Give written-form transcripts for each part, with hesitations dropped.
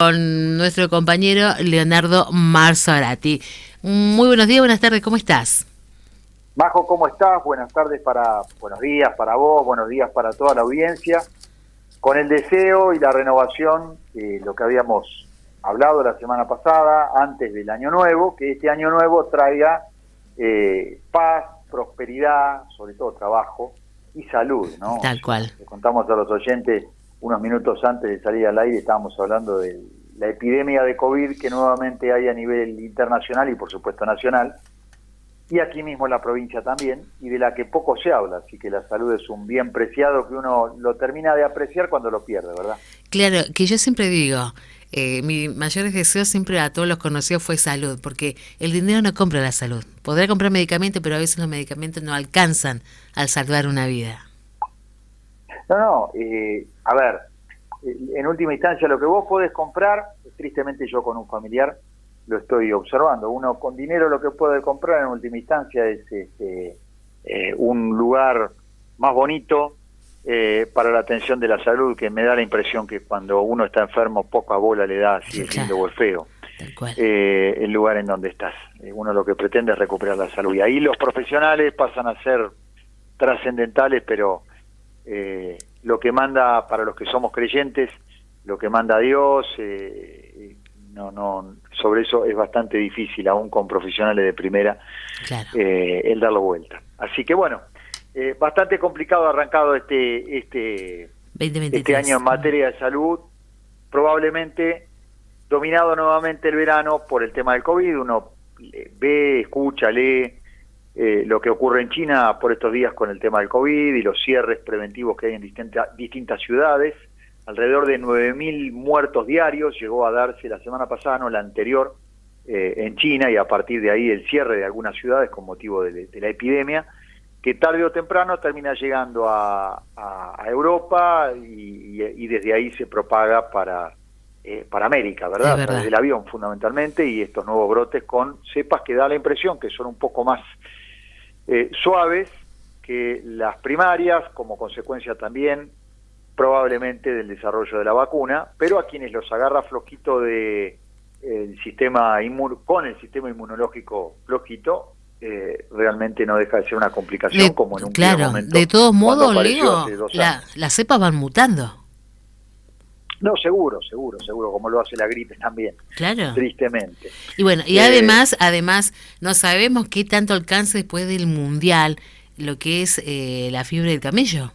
Con nuestro compañero Leonardo Marzorati. Muy buenos días, buenas tardes, ¿cómo estás? Majo, ¿cómo estás? Buenos días para vos, buenos días para toda la audiencia. Con el deseo y la renovación, lo que habíamos hablado la semana pasada, antes del Año Nuevo, que este Año Nuevo traiga paz, prosperidad, sobre todo trabajo y salud, ¿no? Tal cual. Le contamos a los oyentes unos minutos antes de salir al aire, estábamos hablando de la epidemia de COVID que nuevamente hay a nivel internacional y por supuesto nacional, y aquí mismo en la provincia también, y de la que poco se habla, así que la salud es un bien preciado que uno lo termina de apreciar cuando lo pierde, ¿verdad? Claro, que yo siempre digo, mi mayor deseo siempre a todos los conocidos fue salud, porque el dinero no compra la salud. Podrá comprar medicamentos, pero a veces los medicamentos no alcanzan al salvar una vida. No, a ver, en última instancia lo que vos podés comprar, tristemente yo con un familiar lo estoy observando, uno con dinero lo que puede comprar en última instancia es un lugar más bonito para la atención de la salud, que me da la impresión que cuando uno está enfermo poca bola le da si es lindo o es feo Tal cual. el lugar en donde estás. Uno lo que pretende es recuperar la salud y ahí los profesionales pasan a ser trascendentales, pero lo que manda para los que somos creyentes, lo que manda Dios, no, sobre eso es bastante difícil, aún con profesionales de primera, Claro. el darlo vuelta. Así que bueno, bastante complicado arrancado este 2023. año en materia de salud, probablemente dominado nuevamente el verano por el tema del COVID. Uno ve, escucha, lee lo que ocurre en China por estos días con el tema del COVID y los cierres preventivos que hay en distintas ciudades. Alrededor de 9.000 muertos diarios llegó a darse la semana pasada, no la anterior, en China, y a partir de ahí el cierre de algunas ciudades con motivo de la epidemia, que tarde o temprano termina llegando a Europa y desde ahí se propaga para América, ¿verdad? Es A verdad. través del avión fundamentalmente, y estos nuevos brotes con cepas que da la impresión que son un poco más suaves que las primarias, como consecuencia también probablemente del desarrollo de la vacuna, pero a quienes los agarra flojito con el sistema inmunológico flojito, realmente no deja de ser una complicación, como en un primer Claro, momento de todos cuando modos, apareció Leo, hace 2 años. las cepas van mutando. No, seguro, como lo hace la gripe también, Claro. tristemente. Y bueno, y además, no sabemos qué tanto alcance después del Mundial lo que es la fiebre del camello.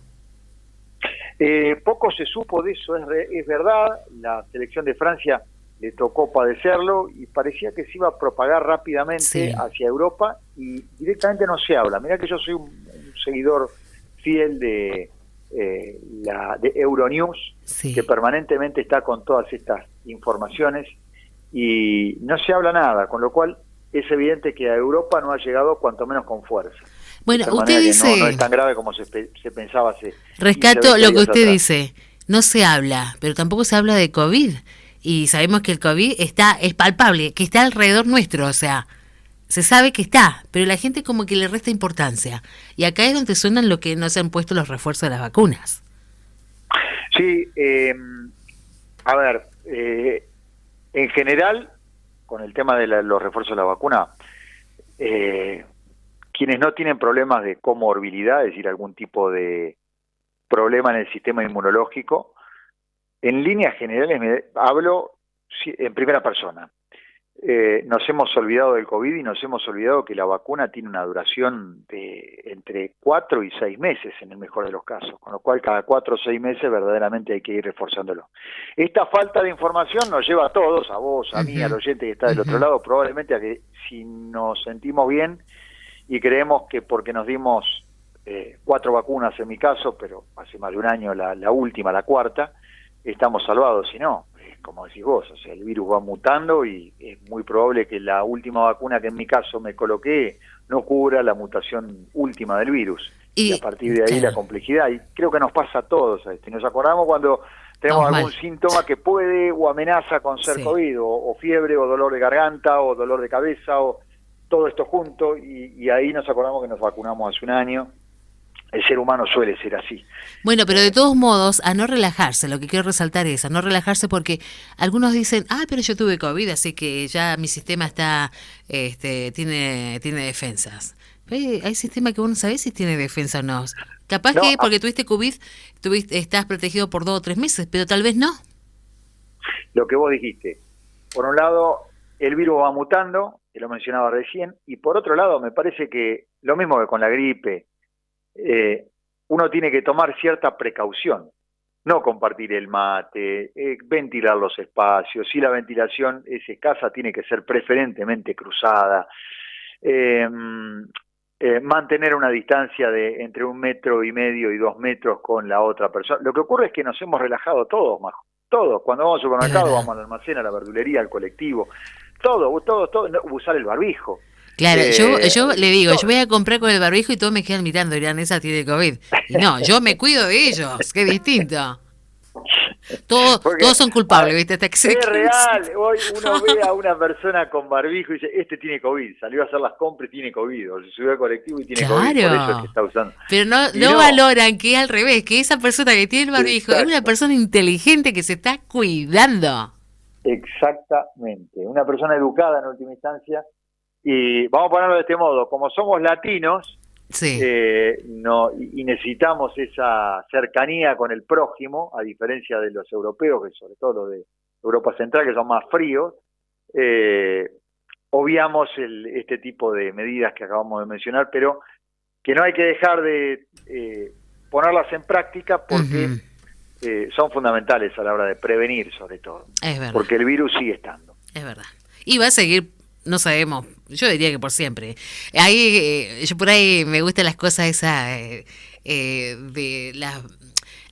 Poco se supo de eso, es verdad, la selección de Francia le tocó padecerlo y parecía que se iba a propagar rápidamente hacia Europa y directamente no se habla. Mirá que yo soy un seguidor fiel de Euronews, que permanentemente está con todas estas informaciones y no se habla nada, con lo cual es evidente que a Europa no ha llegado cuanto menos con fuerza. Bueno, usted dice... No es tan grave como se pensaba hace 15, Rescato 20 lo que días usted atrás. dice, no se habla, pero tampoco se habla de COVID. Y sabemos que el COVID es palpable, que está alrededor nuestro, o sea, se sabe que está, pero la gente como que le resta importancia. Y acá es donde suenan lo que no se han puesto los refuerzos de las vacunas. Sí, a ver, en general, con el tema de los refuerzos de la vacuna, quienes no tienen problemas de comorbilidad, es decir, algún tipo de problema en el sistema inmunológico, en líneas generales hablo en primera persona. Nos hemos olvidado del COVID y nos hemos olvidado que la vacuna tiene una duración de entre 4 y 6 meses en el mejor de los casos, con lo cual cada 4 o 6 meses verdaderamente hay que ir reforzándolo. Esta falta de información nos lleva a todos, a vos, a mí, al oyente que está del otro lado, probablemente a que si nos sentimos bien y creemos que porque nos dimos 4 vacunas en mi caso, pero hace más de un año la última, la cuarta, estamos salvados. Si no, como decís vos, o sea, el virus va mutando y es muy probable que la última vacuna que en mi caso me coloqué no cubra la mutación última del virus. Y a partir de ahí la complejidad, y creo que nos pasa a todos. Nos acordamos cuando tenemos algún síntoma que puede o amenaza con ser COVID, o fiebre, o dolor de garganta, o dolor de cabeza, o todo esto junto, y ahí nos acordamos que nos vacunamos hace un año, el ser humano suele ser así. Bueno, pero de todos modos, a no relajarse, lo que quiero resaltar es a no relajarse porque algunos dicen, pero yo tuve COVID, así que ya mi sistema está, tiene defensas. Hay sistema que vos no sabés si tiene defensa o no. Capaz No, que porque tuviste COVID, estás protegido por 2 o 3 meses, pero tal vez no. lo que vos dijiste, por un lado, el virus va mutando, que lo mencionaba recién, y por otro lado, me parece que lo mismo que con la gripe, uno tiene que tomar cierta precaución, no compartir el mate, ventilar los espacios, si la ventilación es escasa, tiene que ser preferentemente cruzada, mantener una distancia de entre 1,5 metros y 2 metros con la otra persona. Lo que ocurre es que nos hemos relajado todos, Majo. Todos, cuando vamos al supermercado, vamos al almacén, a la verdulería, al colectivo, todo, usar el barbijo. Claro, yo le digo, yo voy a comprar con el barbijo y todos me quedan mirando, dirán, esa tiene COVID. Y no, yo me cuido de ellos, qué distinto. Todos son culpables, ¿viste? Hasta que es real, hoy uno ve a una persona con barbijo y dice, este tiene COVID, salió a hacer las compras y tiene COVID, o se subió al colectivo y tiene COVID, por eso es que está usando. Pero no valoran que al revés, que esa persona que tiene el barbijo es una persona inteligente que se está cuidando. Exactamente, una persona educada en última instancia, y vamos a ponerlo de este modo, como somos latinos, sí. Y necesitamos esa cercanía con el prójimo, a diferencia de los europeos, que sobre todo los de Europa Central, que son más fríos, obviamos este tipo de medidas que acabamos de mencionar, pero que no hay que dejar de ponerlas en práctica porque son fundamentales a la hora de prevenir, sobre todo. Es verdad. Porque el virus sigue estando. Es verdad. Y va a seguir, no sabemos, yo diría que por siempre. Yo por ahí me gustan las cosas esas de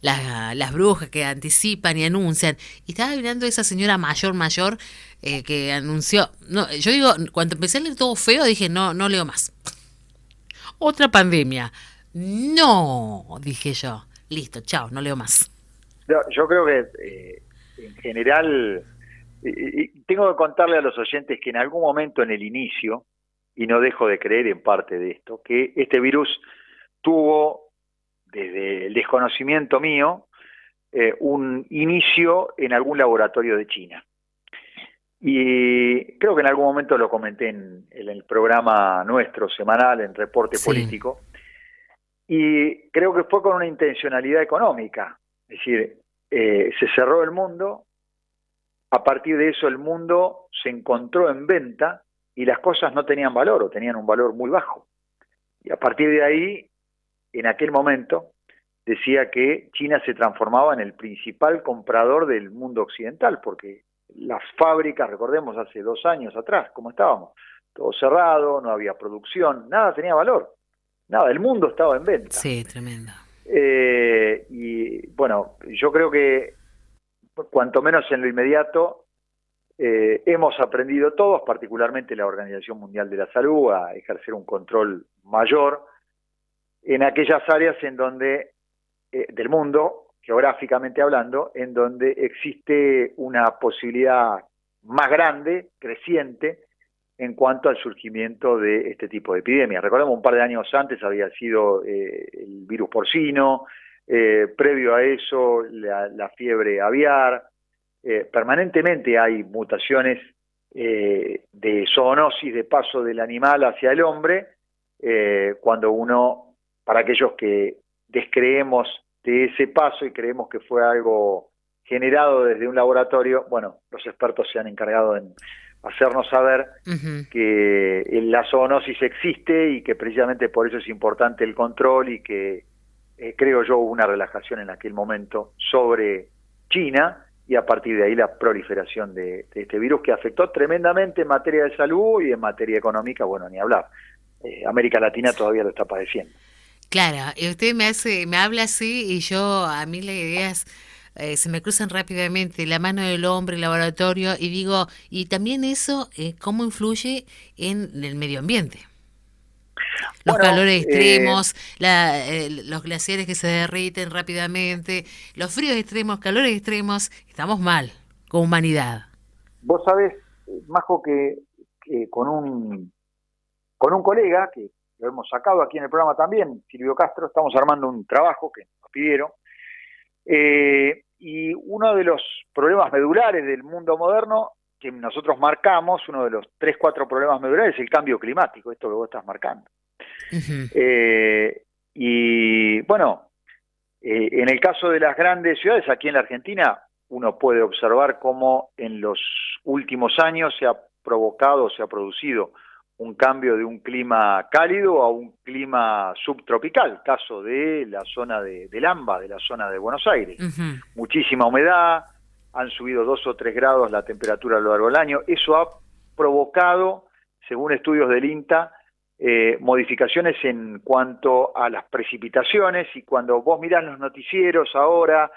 las brujas que anticipan y anuncian. Y estaba mirando esa señora mayor que anunció. No, yo digo, cuando empecé a leer todo feo, dije, no leo más. Otra pandemia. No, dije yo. Listo, chao, no leo más. Yo creo que en general... tengo que contarle a los oyentes que en algún momento en el inicio, y no dejo de creer en parte de esto, que este virus tuvo, desde el desconocimiento mío, un inicio en algún laboratorio de China. Y creo que en algún momento lo comenté en el programa nuestro semanal, en Reporte Político, y creo que fue con una intencionalidad económica, es decir, se cerró el mundo. A partir de eso el mundo se encontró en venta y las cosas no tenían valor o tenían un valor muy bajo. Y a partir de ahí, en aquel momento, decía que China se transformaba en el principal comprador del mundo occidental, porque las fábricas, recordemos, hace 2 años atrás, ¿cómo estábamos? Todo cerrado, no había producción, nada tenía valor. Nada, el mundo estaba en venta. Sí, tremendo. Y bueno, yo creo que cuanto menos en lo inmediato, hemos aprendido todos, particularmente la Organización Mundial de la Salud, a ejercer un control mayor en aquellas áreas en donde, del mundo, geográficamente hablando, en donde existe una posibilidad más grande, creciente, en cuanto al surgimiento de este tipo de epidemias. Recordemos, un par de años antes había sido el virus porcino, previo a eso la fiebre aviar, permanentemente hay mutaciones de zoonosis, de paso del animal hacia el hombre, cuando uno, para aquellos que descreemos de ese paso y creemos que fue algo generado desde un laboratorio, bueno, los expertos se han encargado en hacernos saber que la zoonosis existe y que precisamente por eso es importante el control y que creo yo hubo una relajación en aquel momento sobre China y a partir de ahí la proliferación de este virus que afectó tremendamente en materia de salud y en materia económica, bueno, ni hablar. América Latina todavía lo está padeciendo. Claro, y usted me habla así y a mí las ideas se me cruzan rápidamente, la mano del hombre, el laboratorio, y digo, y también eso, ¿cómo influye en el medio ambiente? Los calores extremos, los glaciares que se derriten rápidamente, los fríos extremos, calores extremos, estamos mal, como humanidad. Vos sabés, Majo, que con un colega que lo hemos sacado aquí en el programa también, Silvio Castro, estamos armando un trabajo que nos pidieron, y uno de los problemas medulares del mundo moderno que nosotros marcamos, uno de los 3, 4 problemas medulares es el cambio climático, esto que vos estás marcando. Y bueno, en el caso de las grandes ciudades, aquí en la Argentina, uno puede observar cómo en los últimos años se ha provocado, se ha producido un cambio de un clima cálido a un clima subtropical, caso de la zona del AMBA, de la zona de Buenos Aires. Muchísima humedad, han subido 2 o 3 grados la temperatura a lo largo del año. Eso ha provocado, según estudios del INTA, modificaciones en cuanto a las precipitaciones, y cuando vos mirás los noticieros ahora,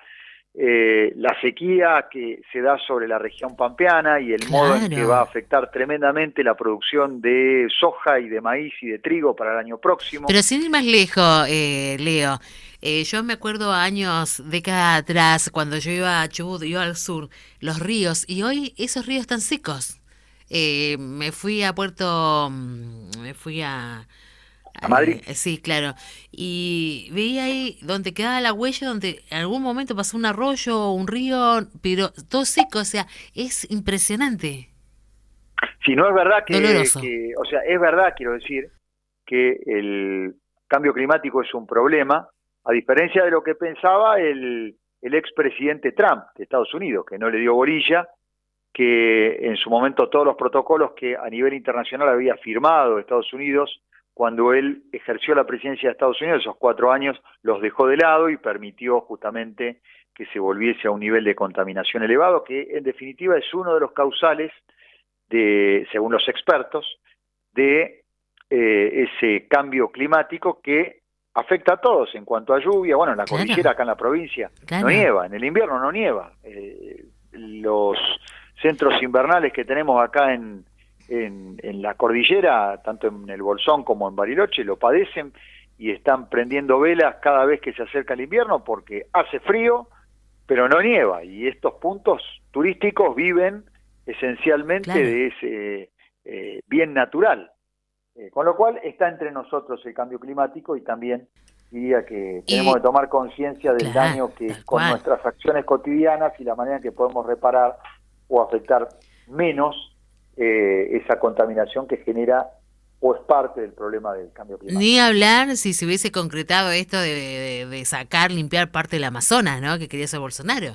la sequía que se da sobre la región pampeana y el modo en que va a afectar tremendamente la producción de soja y de maíz y de trigo para el año próximo. Pero sin ir más lejos, Leo, yo me acuerdo años, décadas atrás, cuando yo iba a Chubut, iba al sur, los ríos, y hoy esos ríos están secos. Me fui a Madrid. Sí, claro. Y veía ahí donde quedaba la huella, donde en algún momento pasó un arroyo o un río, pero todo seco, o sea, es impresionante. Si no es verdad Doloroso. o sea, es verdad, quiero decir, que el cambio climático es un problema, a diferencia de lo que pensaba el expresidente Trump de Estados Unidos, que no le dio bolilla, que en su momento todos los protocolos que a nivel internacional había firmado Estados Unidos cuando él ejerció la presidencia de Estados Unidos, esos 4 años los dejó de lado y permitió justamente que se volviese a un nivel de contaminación elevado, que en definitiva es uno de los causales, según los expertos, de ese cambio climático que afecta a todos en cuanto a lluvia. Bueno, en la cordillera, acá en la provincia, no nieva, en el invierno no nieva. Los centros invernales que tenemos acá en la cordillera, tanto en el Bolsón como en Bariloche, lo padecen y están prendiendo velas cada vez que se acerca el invierno porque hace frío, pero no nieva, y estos puntos turísticos viven esencialmente de ese bien natural. Con lo cual está entre nosotros el cambio climático, y también diría que tenemos que tomar conciencia del daño que con nuestras acciones cotidianas y la manera en que podemos reparar o afectar menos esa contaminación que genera o es parte del problema del cambio climático. Ni hablar si se hubiese concretado esto de sacar, limpiar parte del Amazonas, ¿no? Que quería hacer Bolsonaro.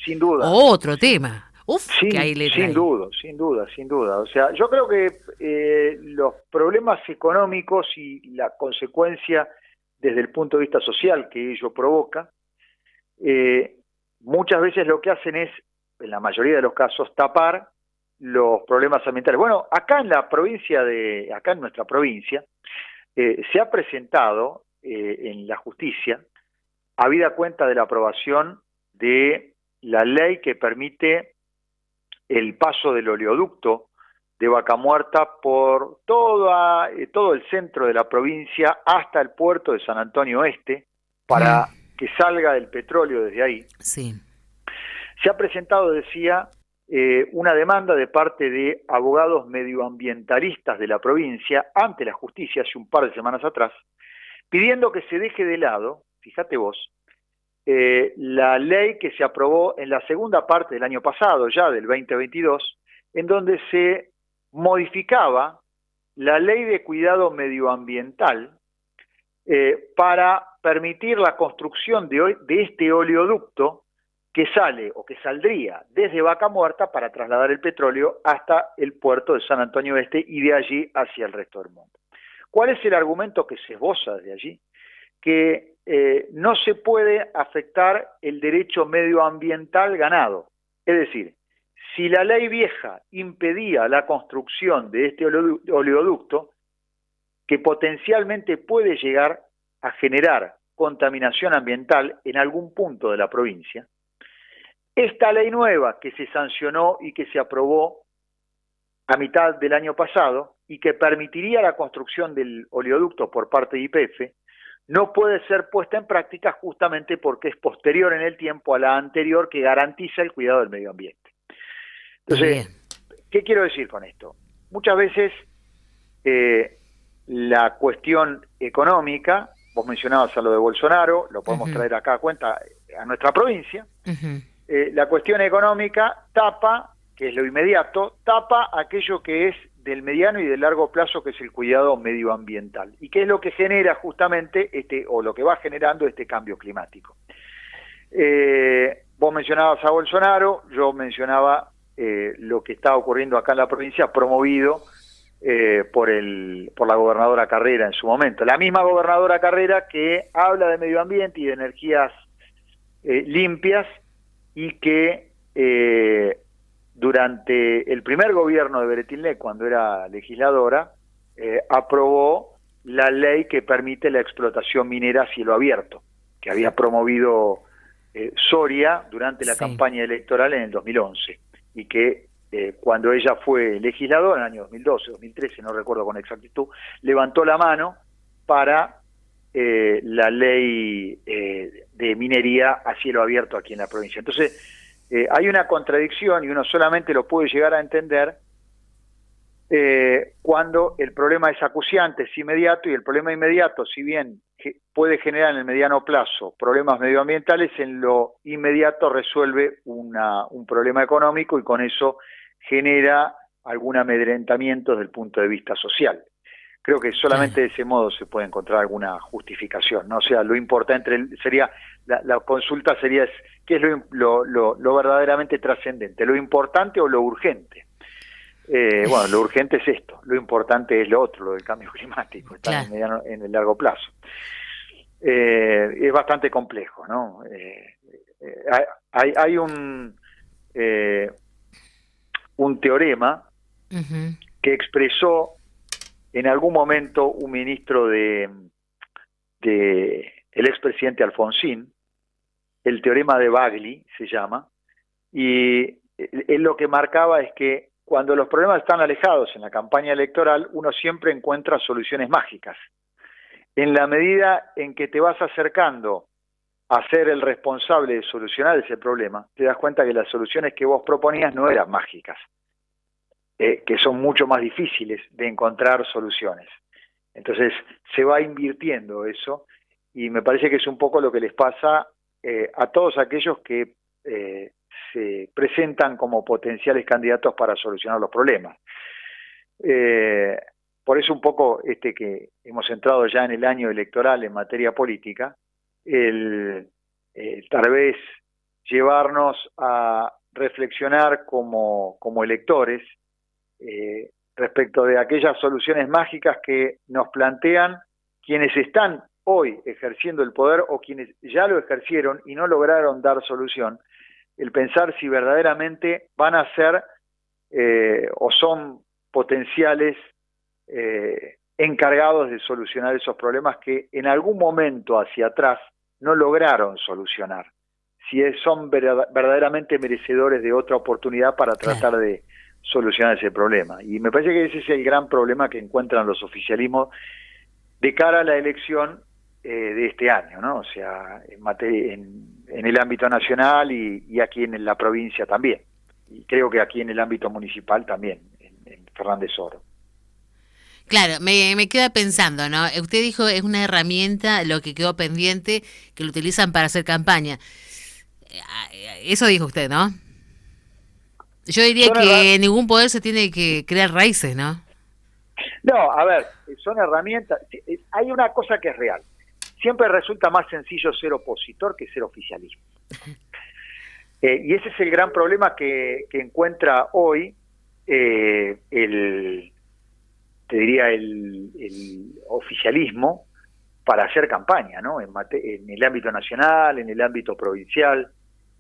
Sin duda. Otro tema. Sin duda. O sea, yo creo que los problemas económicos y la consecuencia desde el punto de vista social que ello provoca, muchas veces lo que hacen es, en la mayoría de los casos, tapar los problemas ambientales. Bueno, acá en nuestra provincia, se ha presentado en la justicia, habida cuenta de la aprobación de la ley que permite el paso del oleoducto de Vaca Muerta por todo el centro de la provincia hasta el puerto de San Antonio Este, para que salga el petróleo desde ahí. Sí. Se ha presentado, decía, una demanda de parte de abogados medioambientalistas de la provincia ante la justicia hace un par de semanas atrás, pidiendo que se deje de lado, fíjate vos, la ley que se aprobó en la segunda parte del año pasado, ya del 2022, en donde se modificaba la ley de cuidado medioambiental para permitir la construcción de este oleoducto que sale o que saldría desde Vaca Muerta para trasladar el petróleo hasta el puerto de San Antonio Este y de allí hacia el resto del mundo. ¿Cuál es el argumento que se esboza desde allí? Que no se puede afectar el derecho medioambiental ganado. Es decir, si la ley vieja impedía la construcción de este oleoducto, que potencialmente puede llegar a generar contaminación ambiental en algún punto de la provincia, esta ley nueva que se sancionó y que se aprobó a mitad del año pasado y que permitiría la construcción del oleoducto por parte de YPF, no puede ser puesta en práctica justamente porque es posterior en el tiempo a la anterior, que garantiza el cuidado del medio ambiente. Entonces, ¿qué quiero decir con esto? Muchas veces la cuestión económica, vos mencionabas a lo de Bolsonaro, lo podemos traer acá a cuenta, a nuestra provincia, la cuestión económica tapa, que es lo inmediato, tapa aquello que es del mediano y del largo plazo, que es el cuidado medioambiental, y que es lo que genera justamente o lo que va generando este cambio climático. Vos mencionabas a Bolsonaro, yo mencionaba lo que está ocurriendo acá en la provincia, promovido por la gobernadora Carrera en su momento. La misma gobernadora Carrera que habla de medio ambiente y de energías limpias, y que durante el primer gobierno de Beretilnec, cuando era legisladora, aprobó la ley que permite la explotación minera a cielo abierto, que había promovido Soria durante la campaña electoral en el 2011, y que cuando ella fue legisladora en el año 2012, 2013, no recuerdo con exactitud, levantó la mano para la ley de minería a cielo abierto aquí en la provincia. Entonces, hay una contradicción, y uno solamente lo puede llegar a entender cuando el problema es acuciante, es inmediato, y el problema inmediato, si bien puede generar en el mediano plazo problemas medioambientales, en lo inmediato resuelve un problema económico, y con eso genera algún amedrentamiento desde el punto de vista social. Creo que solamente de ese modo se puede encontrar alguna justificación, ¿no? O sea, lo importante sería, la consulta sería qué es lo verdaderamente trascendente, lo importante o lo urgente. Bueno, lo urgente es esto, lo importante es lo otro, lo del cambio climático, está en el largo plazo. Es bastante complejo, ¿no? Hay un teorema que expresó en algún momento un ministro el expresidente Alfonsín, el teorema de Bagli se llama, y él lo que marcaba es que cuando los problemas están alejados en la campaña electoral, uno siempre encuentra soluciones mágicas. En la medida en que te vas acercando a ser el responsable de solucionar ese problema, te das cuenta que las soluciones que vos proponías no eran mágicas, que son mucho más difíciles de encontrar soluciones. Entonces se va invirtiendo eso, y me parece que es un poco lo que les pasa a todos aquellos que se presentan como potenciales candidatos para solucionar los problemas. Por eso un poco que hemos entrado ya en el año electoral en materia política, tal vez llevarnos a reflexionar como electores respecto de aquellas soluciones mágicas que nos plantean quienes están hoy ejerciendo el poder o quienes ya lo ejercieron y no lograron dar solución, el pensar si verdaderamente van a ser o son potenciales encargados de solucionar esos problemas que en algún momento hacia atrás no lograron solucionar, si son verdaderamente merecedores de otra oportunidad para tratar de solucionar ese problema. Y me parece que ese es el gran problema que encuentran los oficialismos de cara a la elección de este año, ¿no? O sea, en el ámbito nacional y aquí en la provincia también. Y creo que aquí en el ámbito municipal también, en Fernández Oro. Claro, me queda pensando, ¿no? Usted dijo es una herramienta, lo que quedó pendiente, que lo utilizan para hacer campaña. Eso dijo usted, ¿no? Yo diría que ningún poder se tiene que crear raíces, ¿no? No, a ver, son herramientas. Hay una cosa que es real. Siempre resulta más sencillo ser opositor que ser oficialismo. Y ese es el gran problema que encuentra hoy el oficialismo para hacer campaña, ¿no? En el ámbito nacional, en el ámbito provincial.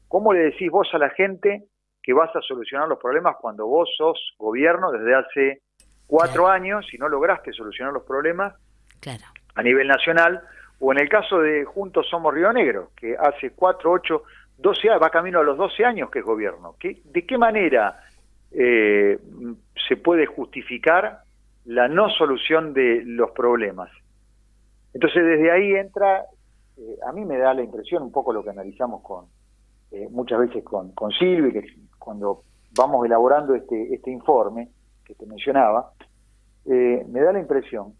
¿Cómo le decís vos a la gente que vas a solucionar los problemas cuando vos sos gobierno desde hace 4 años y no lograste solucionar los problemas a nivel nacional? O en el caso de Juntos Somos Río Negro, que hace 4, 8, 12 años, va camino a los 12 años que es gobierno. ¿De qué manera se puede justificar la no solución de los problemas? Entonces desde ahí entra, a mí me da la impresión, un poco lo que analizamos muchas veces con Silvi, que cuando vamos elaborando este informe que te mencionaba, me da la impresión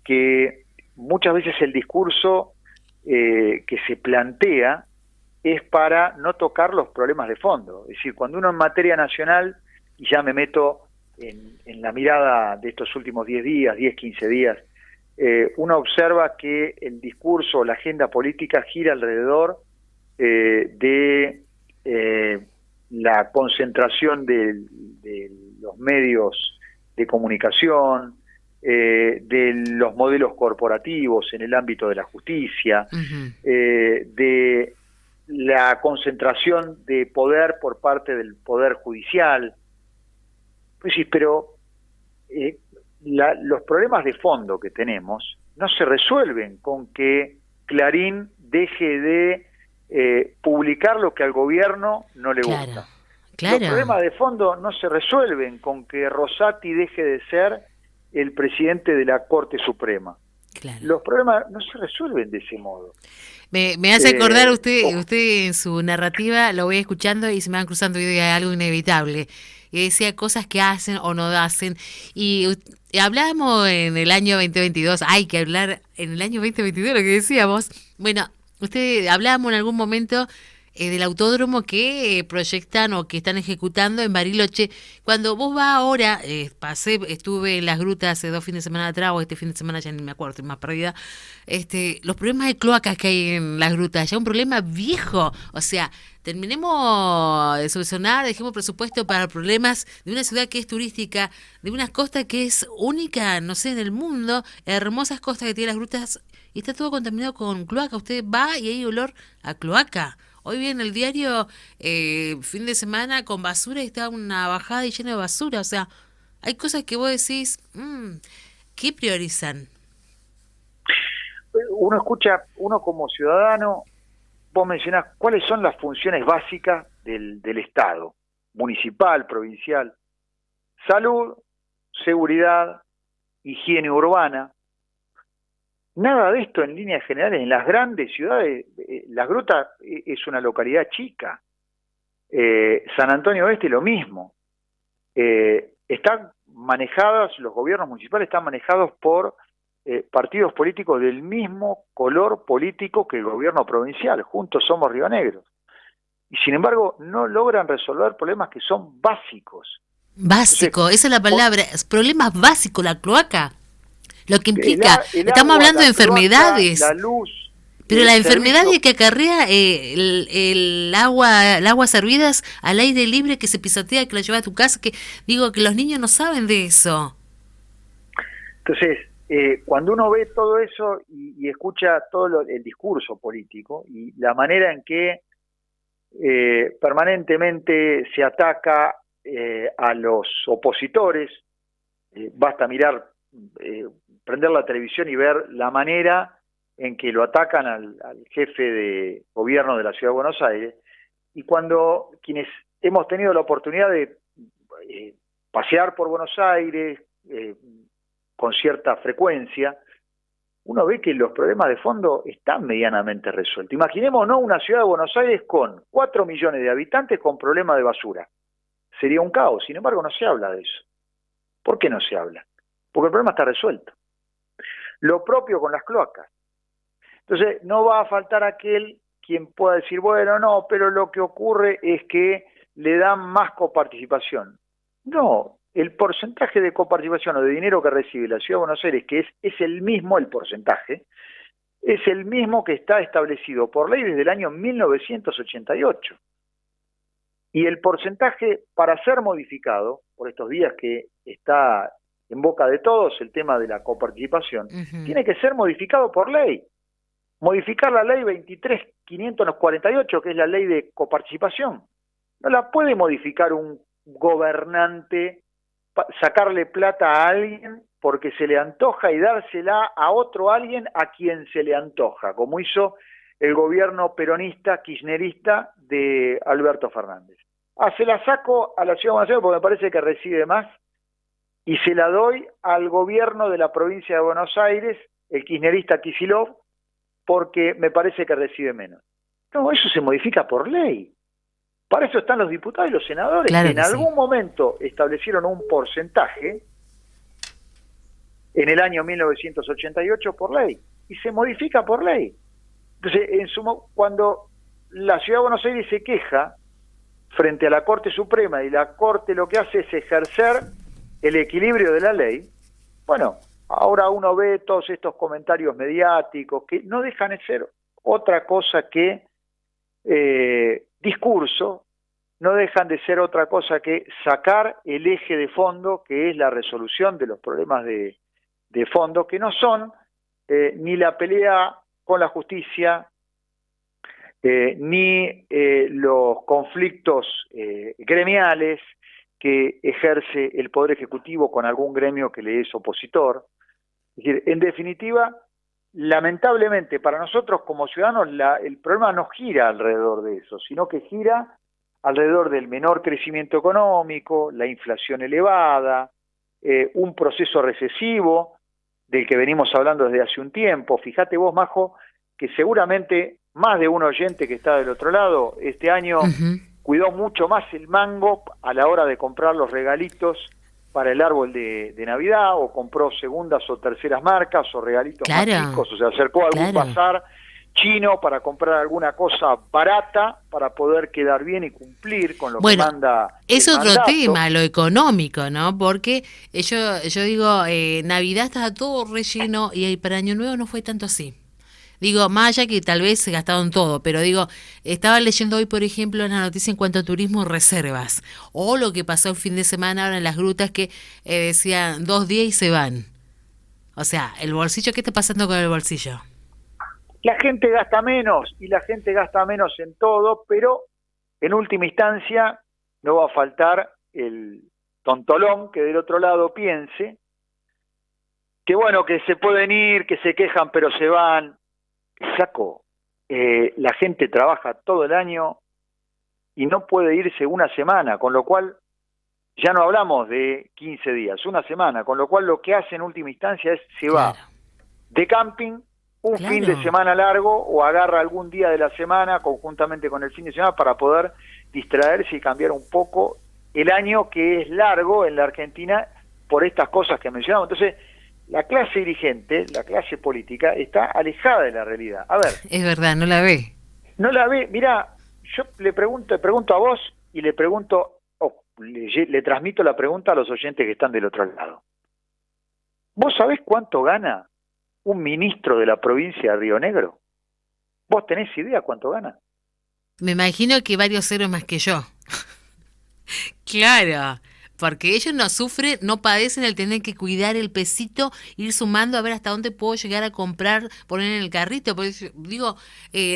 que muchas veces el discurso que se plantea es para no tocar los problemas de fondo. Es decir, cuando uno en materia nacional, y ya me meto en la mirada de estos últimos 10 días, 10, 15 días, uno observa que el discurso, la agenda política gira alrededor de la concentración de los medios de comunicación, de los modelos corporativos en el ámbito de la justicia, de la concentración de poder por parte del Poder Judicial. Pues sí, pero los problemas de fondo que tenemos no se resuelven con que Clarín deje de publicar lo que al gobierno no le gusta. Los problemas de fondo no se resuelven con que Rosati deje de ser el presidente de la Corte Suprema. Los problemas no se resuelven de ese modo. Me hace acordar usted en su narrativa, lo voy escuchando y se me van cruzando ideas, algo inevitable. Y decía cosas que hacen o no hacen. Y hablábamos en el año 2022, hay que hablar en el año 2022, lo que decíamos. Bueno, usted hablábamos en algún momento del autódromo que proyectan o que están ejecutando en Bariloche. Cuando vos vas ahora, estuve en las grutas hace 2 fines de semana atrás, o este fin de semana ya ni me acuerdo, estoy más perdida. Los problemas de cloacas que hay en las grutas, ya un problema viejo. O sea, terminemos de solucionar, dejemos presupuesto para problemas de una ciudad que es turística, de una costa que es única, no sé, en el mundo, hermosas costas que tienen las grutas, y está todo contaminado con cloaca. Usted va y hay olor a cloaca. Hoy vi en el diario, fin de semana, con basura, y está una bajada y llena de basura. O sea, hay cosas que vos decís, ¿qué priorizan? Uno como ciudadano, vos mencionás cuáles son las funciones básicas del Estado, municipal, provincial: salud, seguridad, higiene urbana. Nada de esto en líneas generales. En las grandes ciudades, Las Grutas es una localidad chica. San Antonio Oeste lo mismo. Están manejadas, los gobiernos municipales están manejados por partidos políticos del mismo color político que el gobierno provincial. Juntos somos Rionegros. Y sin embargo, no logran resolver problemas que son básicos. Básico, entonces, esa es la palabra. Problemas básicos, la cloaca. Lo que implica, estamos hablando de enfermedades, la luz, pero la enfermedad que acarrea el agua servidas al aire libre, que se pisotea, que la lleva a tu casa, que digo que los niños no saben de eso. Entonces, cuando uno ve todo eso y escucha todo el discurso político y la manera en que permanentemente se ataca a los opositores, basta mirar, prender la televisión y ver la manera en que lo atacan al jefe de gobierno de la Ciudad de Buenos Aires. Y cuando quienes hemos tenido la oportunidad de pasear por Buenos Aires con cierta frecuencia, uno ve que los problemas de fondo están medianamente resueltos. Imaginémonos una ciudad de Buenos Aires con 4 millones de habitantes con problemas de basura. Sería un caos. Sin embargo, no se habla de eso. ¿Por qué no se habla? Porque el problema está resuelto. Lo propio con las cloacas. Entonces, no va a faltar aquel quien pueda decir, bueno, no, pero lo que ocurre es que le dan más coparticipación. No, el porcentaje de coparticipación o de dinero que recibe la Ciudad de Buenos Aires, que es el mismo, el porcentaje, es el mismo que está establecido por ley desde el año 1988. Y el porcentaje, para ser modificado, por estos días que está en boca de todos el tema de la coparticipación, tiene que ser modificado por ley. Modificar la ley 23.548, que es la ley de coparticipación. No la puede modificar un gobernante, sacarle plata a alguien porque se le antoja y dársela a otro alguien a quien se le antoja, como hizo el gobierno peronista, kirchnerista de Alberto Fernández. Se la saco a la Ciudad de Buenos Aires porque me parece que recibe más, y se la doy al gobierno de la provincia de Buenos Aires, el kirchnerista Kicillof, porque me parece que recibe menos. No, eso se modifica por ley. Para eso están los diputados y los senadores, claro, que en algún momento establecieron un porcentaje en el año 1988 por ley, y se modifica por ley. Entonces, cuando la Ciudad de Buenos Aires se queja frente a la Corte Suprema y la Corte lo que hace es ejercer el equilibrio de la ley, bueno, ahora uno ve todos estos comentarios mediáticos que no dejan de ser otra cosa que discurso, no dejan de ser otra cosa que sacar el eje de fondo, que es la resolución de los problemas de fondo, que no son ni la pelea con la justicia, ni los conflictos gremiales que ejerce el Poder Ejecutivo con algún gremio que le es opositor. Es decir, en definitiva, lamentablemente para nosotros como ciudadanos el problema no gira alrededor de eso, sino que gira alrededor del menor crecimiento económico, la inflación elevada, un proceso recesivo del que venimos hablando desde hace un tiempo. Fíjate vos, Majo, que seguramente más de un oyente que está del otro lado este año cuidó mucho más el mango a la hora de comprar los regalitos para el árbol de Navidad, o compró segundas o terceras marcas o regalitos más chicos, o sea, acercó a algún bazar chino para comprar alguna cosa barata para poder quedar bien y cumplir con lo que manda es otro mandato. Tema, lo económico, ¿no? Porque yo digo, Navidad estaba todo relleno y para Año Nuevo no fue tanto así. Digo, más allá que tal vez se gastaron todo, pero digo, estaba leyendo hoy, por ejemplo, una noticia en cuanto a turismo y reservas, o lo que pasó el fin de semana ahora en las grutas que decían 2 días y se van. O sea, el bolsillo, ¿qué está pasando con el bolsillo? La gente gasta menos, y la gente gasta menos en todo, pero en última instancia no va a faltar el tontolón que del otro lado piense que bueno, que se pueden ir, que se quejan pero se van. Saco, la gente trabaja todo el año y no puede irse una semana, con lo cual ya no hablamos de 15 días, una semana, con lo cual lo que hace en última instancia es se va de camping un fin de semana largo, o agarra algún día de la semana conjuntamente con el fin de semana para poder distraerse y cambiar un poco el año, que es largo en la Argentina por estas cosas que mencionamos. Entonces, la clase dirigente, la clase política, está alejada de la realidad. A ver. Es verdad, no la ve. No la ve. Mirá, yo te pregunto a vos y le pregunto, le transmito la pregunta a los oyentes que están del otro lado. ¿Vos sabés cuánto gana un ministro de la provincia de Río Negro? ¿Vos tenés idea cuánto gana? Me imagino que varios ceros más que yo. Claro. Porque ellos no sufren, no padecen el tener que cuidar el pesito, ir sumando a ver hasta dónde puedo llegar a comprar, poner en el carrito. Porque digo,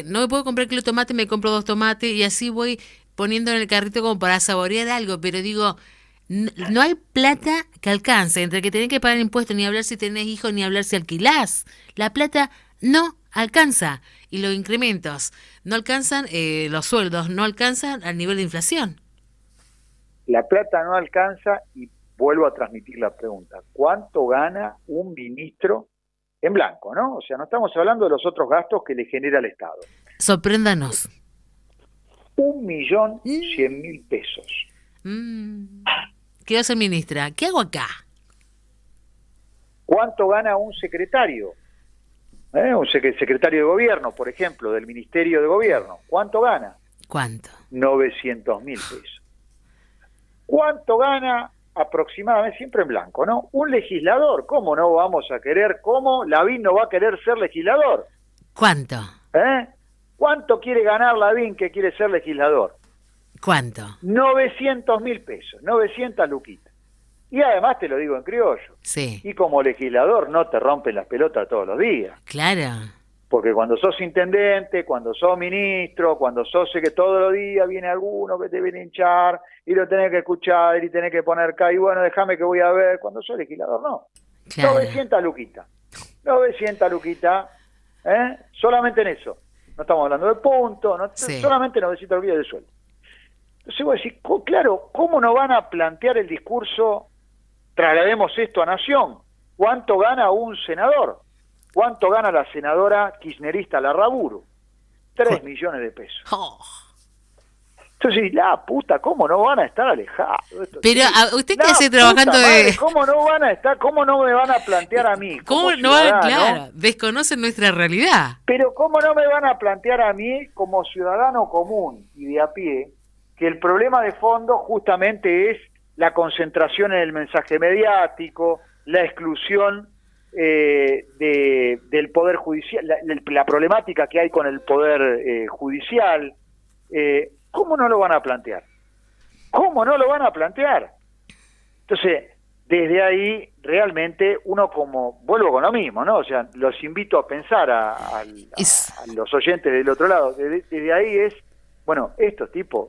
no me puedo comprar kilo de tomate, me compro 2 tomates y así voy poniendo en el carrito como para saborear algo. Pero digo, no hay plata que alcance, entre que tenés que pagar impuestos, ni hablar si tenés hijos, ni hablar si alquilás. La plata no alcanza. Y los incrementos no alcanzan, los sueldos no alcanzan al nivel de inflación. La plata no alcanza, y vuelvo a transmitir la pregunta. ¿Cuánto gana un ministro en blanco, no? O sea, no estamos hablando de los otros gastos que le genera el Estado. Sorpréndanos. 1.100.000 pesos. Quiero ser ministra. ¿Qué hago acá? ¿Cuánto gana un secretario? Un secretario de gobierno, por ejemplo, del Ministerio de Gobierno. ¿Cuánto gana? ¿Cuánto? 900.000 pesos. ¿Cuánto gana aproximadamente, siempre en blanco, ¿no? Un legislador? ¿Cómo no vamos a querer? ¿Cómo Lavín no va a querer ser legislador? ¿Cuánto? ¿Cuánto quiere ganar Lavín que quiere ser legislador? ¿Cuánto? 900.000 pesos, 900 luquitas. Y además te lo digo en criollo. Sí. Y como legislador no te rompen las pelotas todos los días. Claro. Porque cuando sos intendente, cuando sos ministro, cuando sos que todos los días viene alguno que te viene a hinchar y lo tenés que escuchar y tenés que poner acá y bueno, déjame que voy a ver. Cuando sos legislador, no. Claro. 900 luquitas. 900 luquitas, solamente en eso. No estamos hablando de puntos, solamente 900 luquitas de sueldo. Entonces vos decís, claro, ¿cómo no van a plantear el discurso, traslademos esto a Nación? ¿Cuánto gana un senador? ¿Cuánto gana la senadora kirchnerista Larraburu? 3 millones de pesos. Entonces, la puta, ¿cómo no van a estar alejados? Pero usted que hace puta trabajando madre, ¿cómo no van a estar? ¿Cómo no me van a plantear a mí como ¿Cómo no van? ciudadano? Claro, desconocen nuestra realidad. Pero ¿cómo no me van a plantear a mí como ciudadano común y de a pie que el problema de fondo justamente es la concentración en el mensaje mediático, la exclusión del poder judicial, la problemática que hay con el poder judicial? ¿Cómo no lo van a plantear? ¿Cómo no lo van a plantear? Entonces, desde ahí, realmente, uno vuelvo con lo mismo, ¿no? O sea, los invito a pensar a los oyentes del otro lado. Desde ahí es, bueno, estos tipos,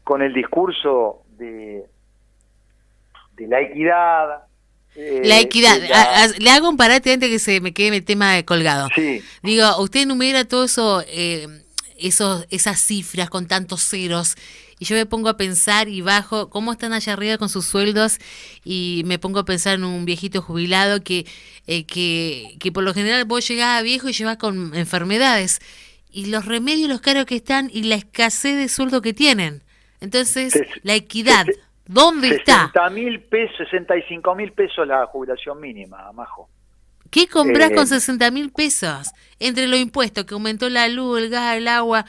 con el discurso de la equidad... La equidad. Le hago un parate antes que se me quede el tema colgado. Sí. Digo, usted enumera todo eso, esas cifras con tantos ceros, y yo me pongo a pensar y bajo cómo están allá arriba con sus sueldos, y me pongo a pensar en un viejito jubilado que por lo general vos llegás a viejo y llevas con enfermedades, y los remedios, los caros que están, y la escasez de sueldo que tienen. Entonces, la equidad... ¿Dónde está? 60.000 pesos, 65.000 pesos la jubilación mínima, Majo. ¿Qué comprás con 60.000 pesos? Entre los impuestos, que aumentó la luz, el gas, el agua,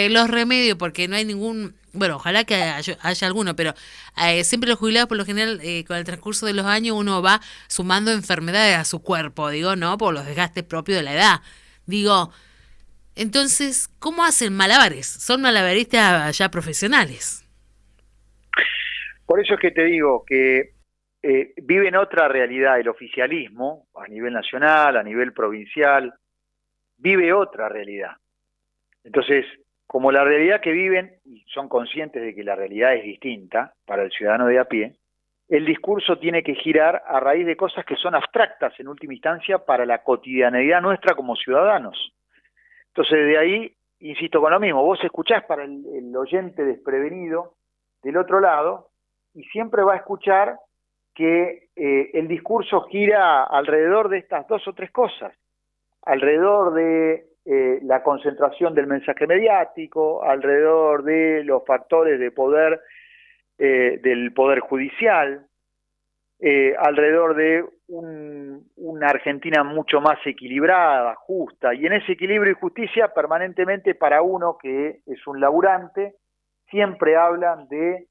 los remedios, porque no hay ningún... Bueno, ojalá que haya alguno, pero siempre los jubilados, por lo general, con el transcurso de los años, uno va sumando enfermedades a su cuerpo, digo, ¿no? Por los desgastes propios de la edad. Digo, entonces, ¿cómo hacen malabares? Son malabaristas ya profesionales. Por eso es que te digo que viven otra realidad. El oficialismo, a nivel nacional, a nivel provincial, vive otra realidad. Entonces, como la realidad que viven, y son conscientes de que la realidad es distinta para el ciudadano de a pie, el discurso tiene que girar a raíz de cosas que son abstractas en última instancia para la cotidianeidad nuestra como ciudadanos. Entonces, de ahí, insisto con lo mismo, vos escuchás para el oyente desprevenido del otro lado, y siempre va a escuchar que el discurso gira alrededor de estas dos o tres cosas, alrededor de la concentración del mensaje mediático, alrededor de los factores de poder del poder judicial, alrededor de una Argentina mucho más equilibrada, justa, y en ese equilibrio y justicia permanentemente para uno que es un laburante, siempre hablan de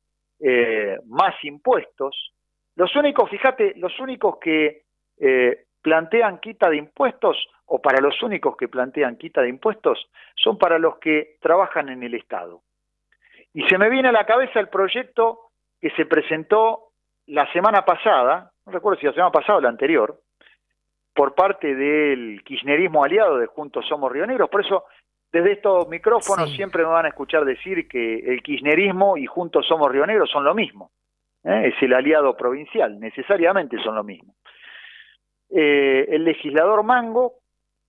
más impuestos. Los únicos, fíjate, los únicos que plantean quita de impuestos, o para los únicos que plantean quita de impuestos, son para los que trabajan en el Estado. Y se me viene a la cabeza el proyecto que se presentó la semana pasada, no recuerdo si la semana pasada o la anterior, por parte del kirchnerismo aliado de Juntos Somos Río Negro. Por eso, desde estos micrófonos siempre me van a escuchar decir que el kirchnerismo y Juntos Somos Río Negro son lo mismo. Es el aliado provincial, necesariamente son lo mismo. El legislador Mango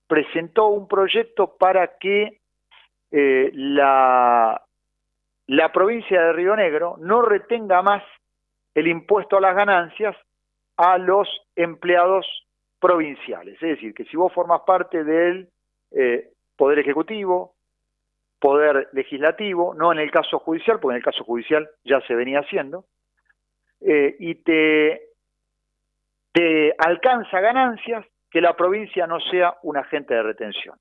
presentó un proyecto para que la provincia de Río Negro no retenga más el impuesto a las ganancias a los empleados provinciales. Es decir, que si vos formas parte del Poder Ejecutivo, Poder Legislativo, no en el caso judicial, porque en el caso judicial ya se venía haciendo, y te alcanza ganancias, que la provincia no sea un agente de retención.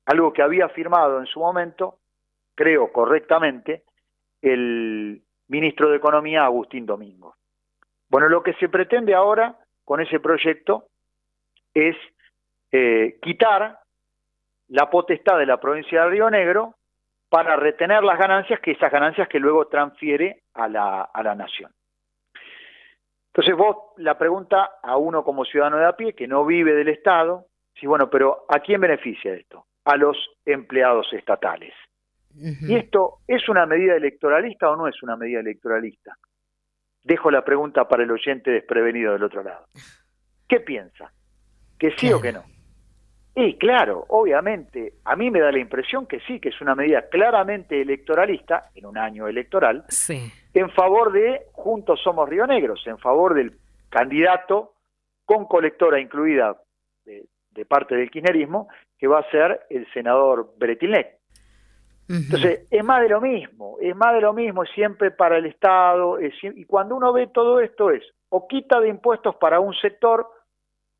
Algo que había firmado en su momento, creo correctamente, el ministro de Economía, Agustín Domínguez. Bueno, lo que se pretende ahora con ese proyecto es quitar la potestad de la provincia de Río Negro para retener las ganancias, que esas ganancias que luego transfiere a la nación. Entonces vos, la pregunta a uno como ciudadano de a pie, que no vive del Estado, sí, bueno, pero ¿a quién beneficia esto? A los empleados estatales. ¿Y esto es una medida electoralista o no es una medida electoralista? Dejo la pregunta para el oyente desprevenido del otro lado. ¿Qué piensa? ¿Que sí o que no? Y claro, obviamente, a mí me da la impresión que sí, que es una medida claramente electoralista, en un año electoral, en favor de Juntos Somos Río Negros, en favor del candidato con colectora incluida de parte del kirchnerismo, que va a ser el senador Bretilnec. Entonces, es más de lo mismo siempre para el Estado, y cuando uno ve todo esto es, o quita de impuestos para un sector,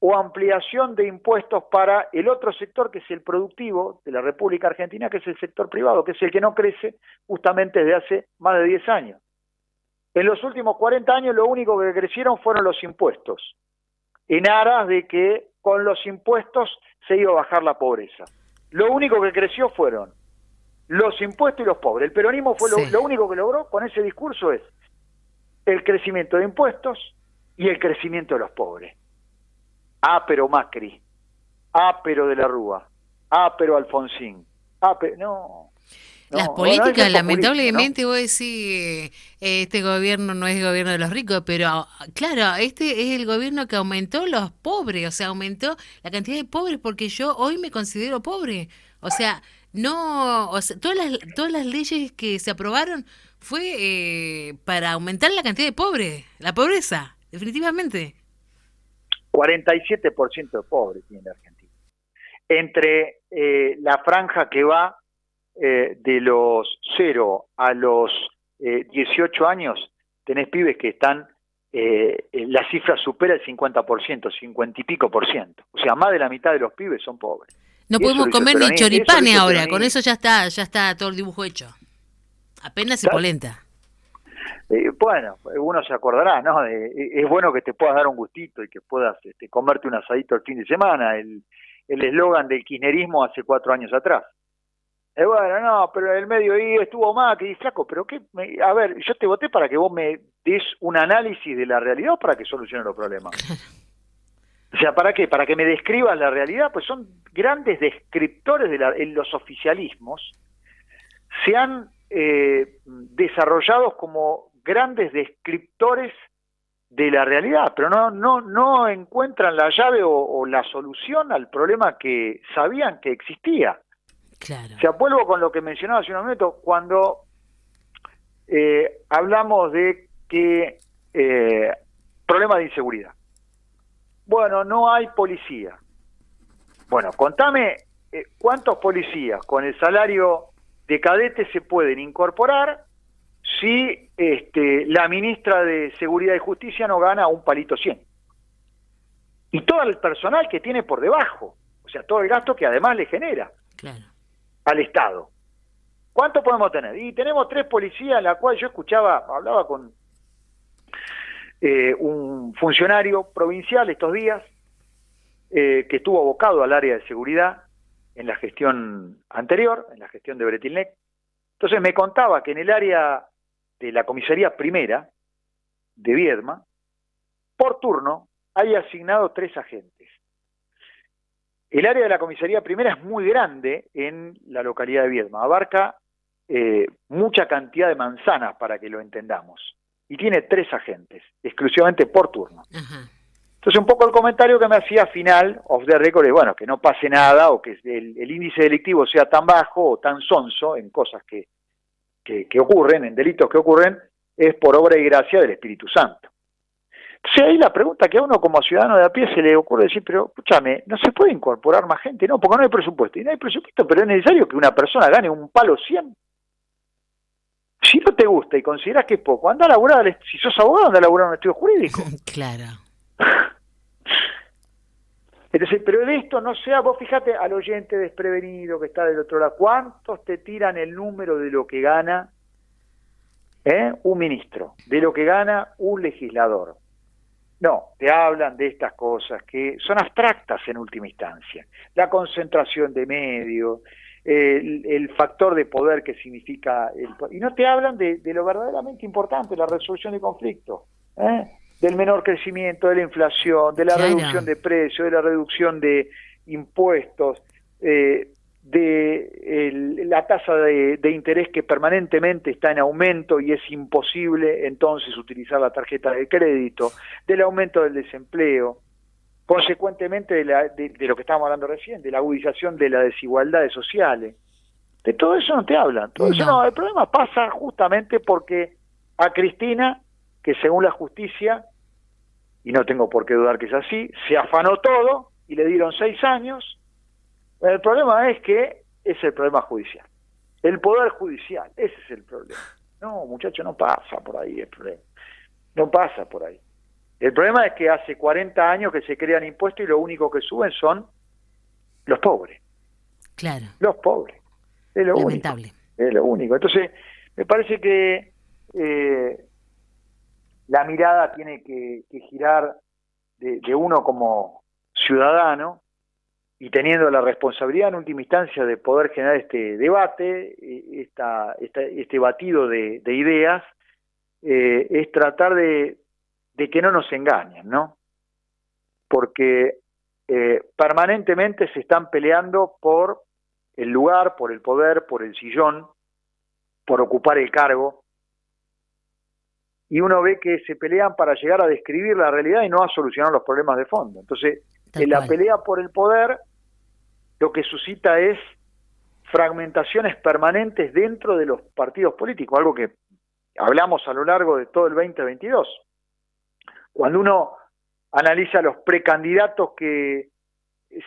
o ampliación de impuestos para el otro sector, que es el productivo de la República Argentina, que es el sector privado, que es el que no crece justamente desde hace más de 10 años. En los últimos 40 años lo único que crecieron fueron los impuestos, en aras de que con los impuestos se iba a bajar la pobreza. Lo único que creció fueron los impuestos y los pobres. El peronismo fue lo único que logró con ese discurso es el crecimiento de impuestos y el crecimiento de los pobres. Pero Macri, pero de la Rúa, pero Alfonsín, no. Las políticas, lamentablemente, ¿no? Vos decís, este gobierno no es el gobierno de los ricos, pero claro, este es el gobierno que aumentó los pobres, o sea, aumentó la cantidad de pobres, porque yo hoy me considero pobre. O sea, no, o sea, todas las leyes que se aprobaron fue para aumentar la cantidad de pobres, la pobreza, definitivamente. 47% de pobres tiene la Argentina. Entre la franja que va de los 0 a los 18 años, tenés pibes que están, la cifra supera el 50%, 50 y pico por ciento. O sea, más de la mitad de los pibes son pobres. No podemos comer ni choripanes ahora, con eso ya está todo el dibujo hecho. Apenas y polenta. Bueno, uno se acordará, ¿no? Es bueno que te puedas dar un gustito y que puedas comerte un asadito el fin de semana, el eslogan del kirchnerismo hace 4 años atrás. Bueno, no, pero el medio ahí estuvo mal, que flaco, pero qué, a ver, yo te voté para que vos me des un análisis de la realidad o para que soluciones los problemas. O sea, ¿para qué? Para que me describas la realidad, pues son grandes descriptores en los oficialismos, se han desarrollados como grandes descriptores de la realidad, pero no encuentran la llave o la solución al problema que sabían que existía. Claro. O sea, vuelvo con lo que mencionaba hace un momento, cuando hablamos de que problema de inseguridad. Bueno, no hay policía. Bueno, contame cuántos policías con el salario de cadete se pueden incorporar si la ministra de Seguridad y Justicia no gana un palito 100. Y todo el personal que tiene por debajo, o sea, todo el gasto que además le genera al Estado. ¿Cuánto podemos tener? Y tenemos 3 policías, en la cual yo hablaba con un funcionario provincial estos días, que estuvo abocado al área de seguridad en la gestión anterior, en la gestión de Bretilnec. Entonces me contaba que en el área de la comisaría primera de Viedma, por turno, hay asignado 3 agentes. El área de la comisaría primera es muy grande en la localidad de Viedma, abarca mucha cantidad de manzanas para que lo entendamos, y tiene 3 agentes, exclusivamente por turno. Ajá. Entonces un poco el comentario que me hacía final, off the record, es bueno, que no pase nada, o que el índice delictivo sea tan bajo o tan sonso en cosas que ocurren, en delitos que ocurren, es por obra y gracia del Espíritu Santo. Entonces ahí la pregunta que a uno como ciudadano de a pie se le ocurre decir, pero escúchame, ¿no se puede incorporar más gente? No, porque no hay presupuesto. Y no hay presupuesto, pero es necesario que una persona gane un palo 100. Si no te gusta y consideras que es poco, anda a laburar, si sos abogado, anda a laburar en un estudio jurídico. Claro. Entonces, pero de esto no sea, vos fíjate al oyente desprevenido que está del otro lado, ¿cuántos te tiran el número de lo que gana un ministro, de lo que gana un legislador? No, te hablan de estas cosas que son abstractas en última instancia. La concentración de medios, el factor de poder que significa y no te hablan de lo verdaderamente importante, la resolución de conflictos, del menor crecimiento, de la inflación, de la reducción de precios, de la reducción de impuestos, la tasa de interés que permanentemente está en aumento y es imposible entonces utilizar la tarjeta de crédito, del aumento del desempleo, consecuentemente de lo que estábamos hablando recién, de la agudización de las desigualdades sociales. De todo eso no te hablan. Todo eso no. El problema pasa justamente porque a Cristina, que según la justicia, y no tengo por qué dudar que es así, se afanó todo y le dieron 6 años. El problema es que es el problema judicial. el Poder Judicial, ese es el problema. No, muchacho, no pasa por ahí el problema. No pasa por ahí. El problema es que hace 40 años que se crean impuestos y lo único que suben son los pobres. Claro. Los pobres. Es lo Lamentable. único. Es lo único. Entonces, me parece que la mirada tiene que girar de uno como ciudadano y teniendo la responsabilidad en última instancia de poder generar este debate, este batido de ideas, es tratar de que no nos engañen, ¿no? Porque permanentemente se están peleando por el lugar, por el poder, por el sillón, por ocupar el cargo, y uno ve que se pelean para llegar a describir la realidad y no a solucionar los problemas de fondo. Entonces, en la pelea por el poder, lo que suscita es fragmentaciones permanentes dentro de los partidos políticos, algo que hablamos a lo largo de todo el 2022. Cuando uno analiza los precandidatos que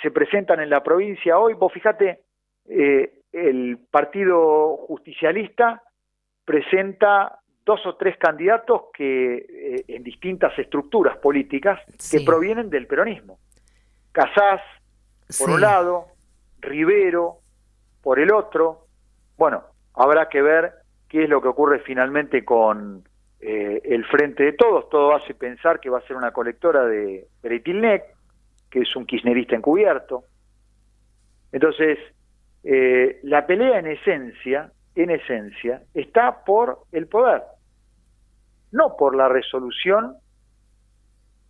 se presentan en la provincia hoy, vos fíjate, el Partido Justicialista presenta 2 o 3 candidatos que en distintas estructuras políticas que provienen del peronismo. Casás, por un lado, Rivero, por el otro. Bueno, habrá que ver qué es lo que ocurre finalmente con el Frente de Todos. Todo hace pensar que va a ser una colectora de Bretilnec, que es un kirchnerista encubierto. Entonces, la pelea en esencia, está por el poder, no por la resolución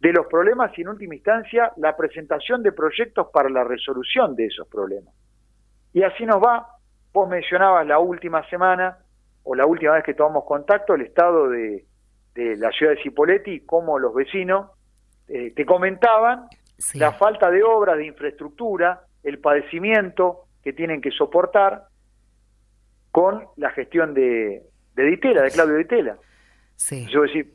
de los problemas, y en última instancia la presentación de proyectos para la resolución de esos problemas. Y así nos va. Vos mencionabas la última semana, o la última vez que tomamos contacto, el estado de la ciudad de Cipolletti, y cómo los vecinos te comentaban la falta de obras, de infraestructura, el padecimiento que tienen que soportar con la gestión de Ditela, de Claudio Ditela. Yo decir,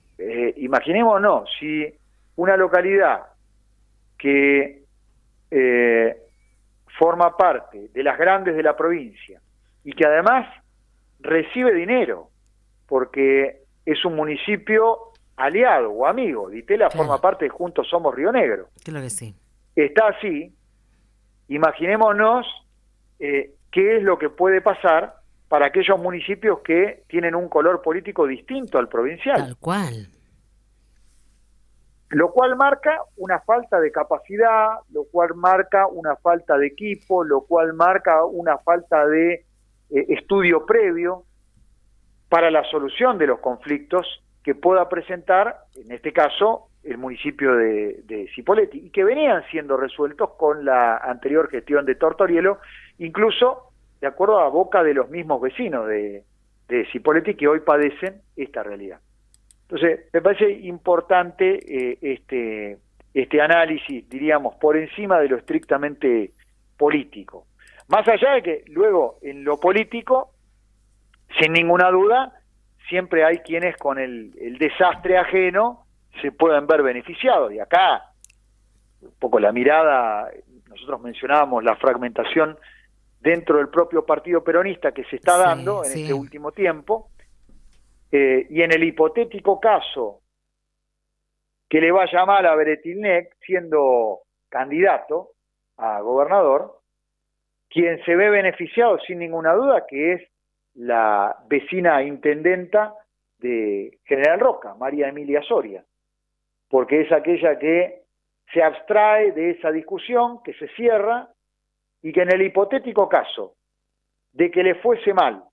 imaginémonos, si una localidad que forma parte de las grandes de la provincia y que además recibe dinero, porque es un municipio aliado o amigo, Ditela forma parte de Juntos Somos Río Negro. Claro que sí. Está así, imaginémonos qué es lo que puede pasar para aquellos municipios que tienen un color político distinto al provincial. Tal cual. Lo cual marca una falta de capacidad, lo cual marca una falta de equipo, lo cual marca una falta de estudio previo para la solución de los conflictos que pueda presentar, en este caso, el municipio de Cipolletti, y que venían siendo resueltos con la anterior gestión de Tortorielo, incluso de acuerdo a boca de los mismos vecinos de Cipolletti, que hoy padecen esta realidad. Entonces, me parece importante este análisis, diríamos, por encima de lo estrictamente político. Más allá de que luego, en lo político, sin ninguna duda, siempre hay quienes con el desastre ajeno se pueden ver beneficiados. Y acá, un poco la mirada, nosotros mencionábamos la fragmentación dentro del propio partido peronista que se está dando en este último tiempo, y en el hipotético caso que le vaya mal a Bretilnec siendo candidato a gobernador, quien se ve beneficiado sin ninguna duda que es la vecina intendenta de General Roca, María Emilia Soria, porque es aquella que se abstrae de esa discusión, que se cierra, y que en el hipotético caso de que le fuese mal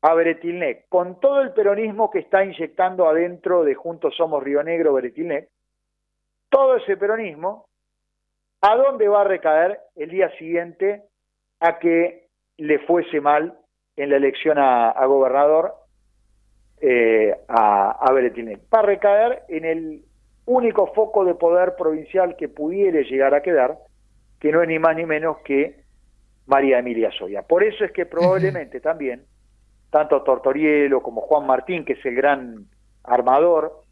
a Bretilnec, con todo el peronismo que está inyectando adentro de Juntos Somos Río Negro Bretilnec, todo ese peronismo, ¿a dónde va a recaer el día siguiente a que le fuese mal en la elección a gobernador a Bretilnec? Va a recaer en el único foco de poder provincial que pudiera llegar a quedar, que no es ni más ni menos que María Emilia Soria. Por eso es que probablemente también, tanto Tortorielo como Juan Martín, que es el gran armador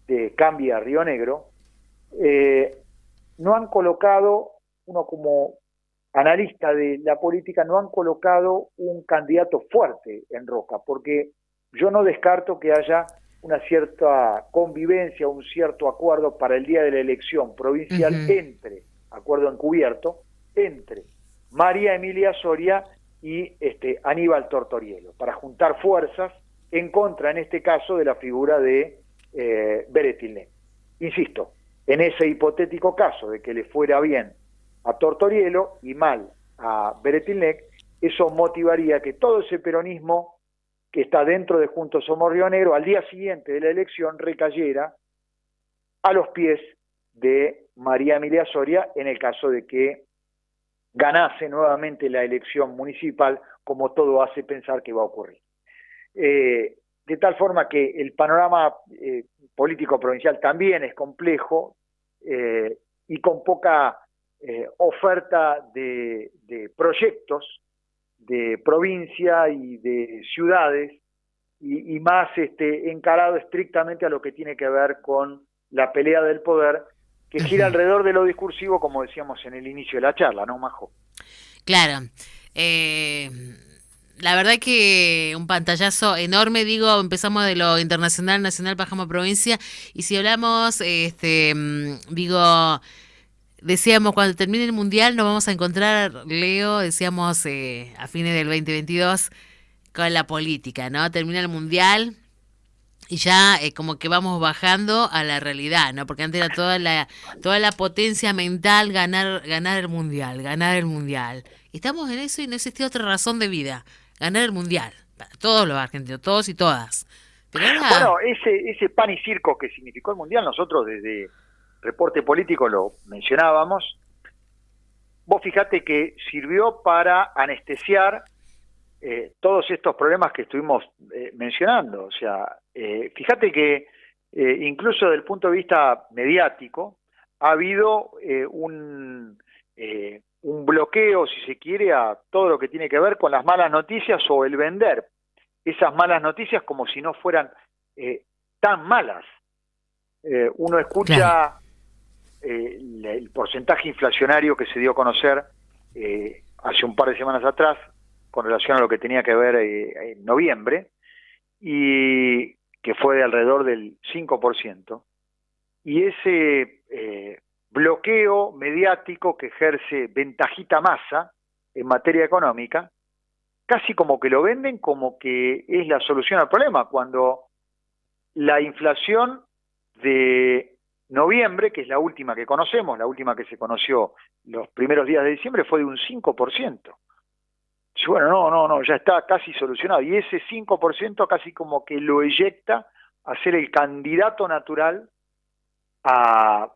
de Cambia Río Negro, no han colocado uno como analistas de la política no han colocado un candidato fuerte en Roca, porque yo no descarto que haya una cierta convivencia, un cierto acuerdo para el día de la elección provincial acuerdo encubierto, entre María Emilia Soria y Aníbal Tortorielo, para juntar fuerzas en contra, en este caso, de la figura de Beretilnec. Insisto, en ese hipotético caso de que le fuera bien a Tortorielo y mal a Beretilnec, eso motivaría que todo ese peronismo que está dentro de Juntos Somos Río Negro, al día siguiente de la elección, recayera a los pies de María Emilia Soria, en el caso de que ganase nuevamente la elección municipal, como todo hace pensar que va a ocurrir. De tal forma que el panorama político provincial también es complejo y con poca oferta de proyectos de provincia y de ciudades y más encarado estrictamente a lo que tiene que ver con la pelea del poder, que gira alrededor de lo discursivo, como decíamos en el inicio de la charla, ¿no, Majo? Claro. La verdad que un pantallazo enorme, digo, empezamos de lo internacional, nacional, bajamos a provincia, y si hablamos, digo, decíamos, cuando termine el Mundial nos vamos a encontrar, Leo, decíamos, a fines del 2022, con la política, ¿no? Termina el Mundial y ya como que vamos bajando a la realidad, ¿no? Porque antes era toda la potencia mental, ganar el Mundial, ganar el Mundial. Estamos en eso y no existía otra razón de vida, ganar el Mundial, para todos los argentinos, todos y todas. Pero ahora... Bueno, ese pan y circo que significó el Mundial, nosotros desde Reporte Político lo mencionábamos. Vos fijate que sirvió para anestesiar todos estos problemas que estuvimos mencionando. O sea, fíjate que incluso desde el punto de vista mediático ha habido un bloqueo, si se quiere, a todo lo que tiene que ver con las malas noticias o el vender esas malas noticias como si no fueran tan malas. Uno escucha... Claro. El porcentaje inflacionario que se dio a conocer hace un par de semanas atrás con relación a lo que tenía que ver en noviembre, y que fue de alrededor del 5%, y ese bloqueo mediático que ejerce Ventajita Massa en materia económica, casi como que lo venden como que es la solución al problema, cuando la inflación de noviembre, que es la última que conocemos, la última que se conoció los primeros días de diciembre, fue de un 5%. Y bueno, no, ya está casi solucionado. Y ese 5% casi como que lo eyecta a ser el candidato natural a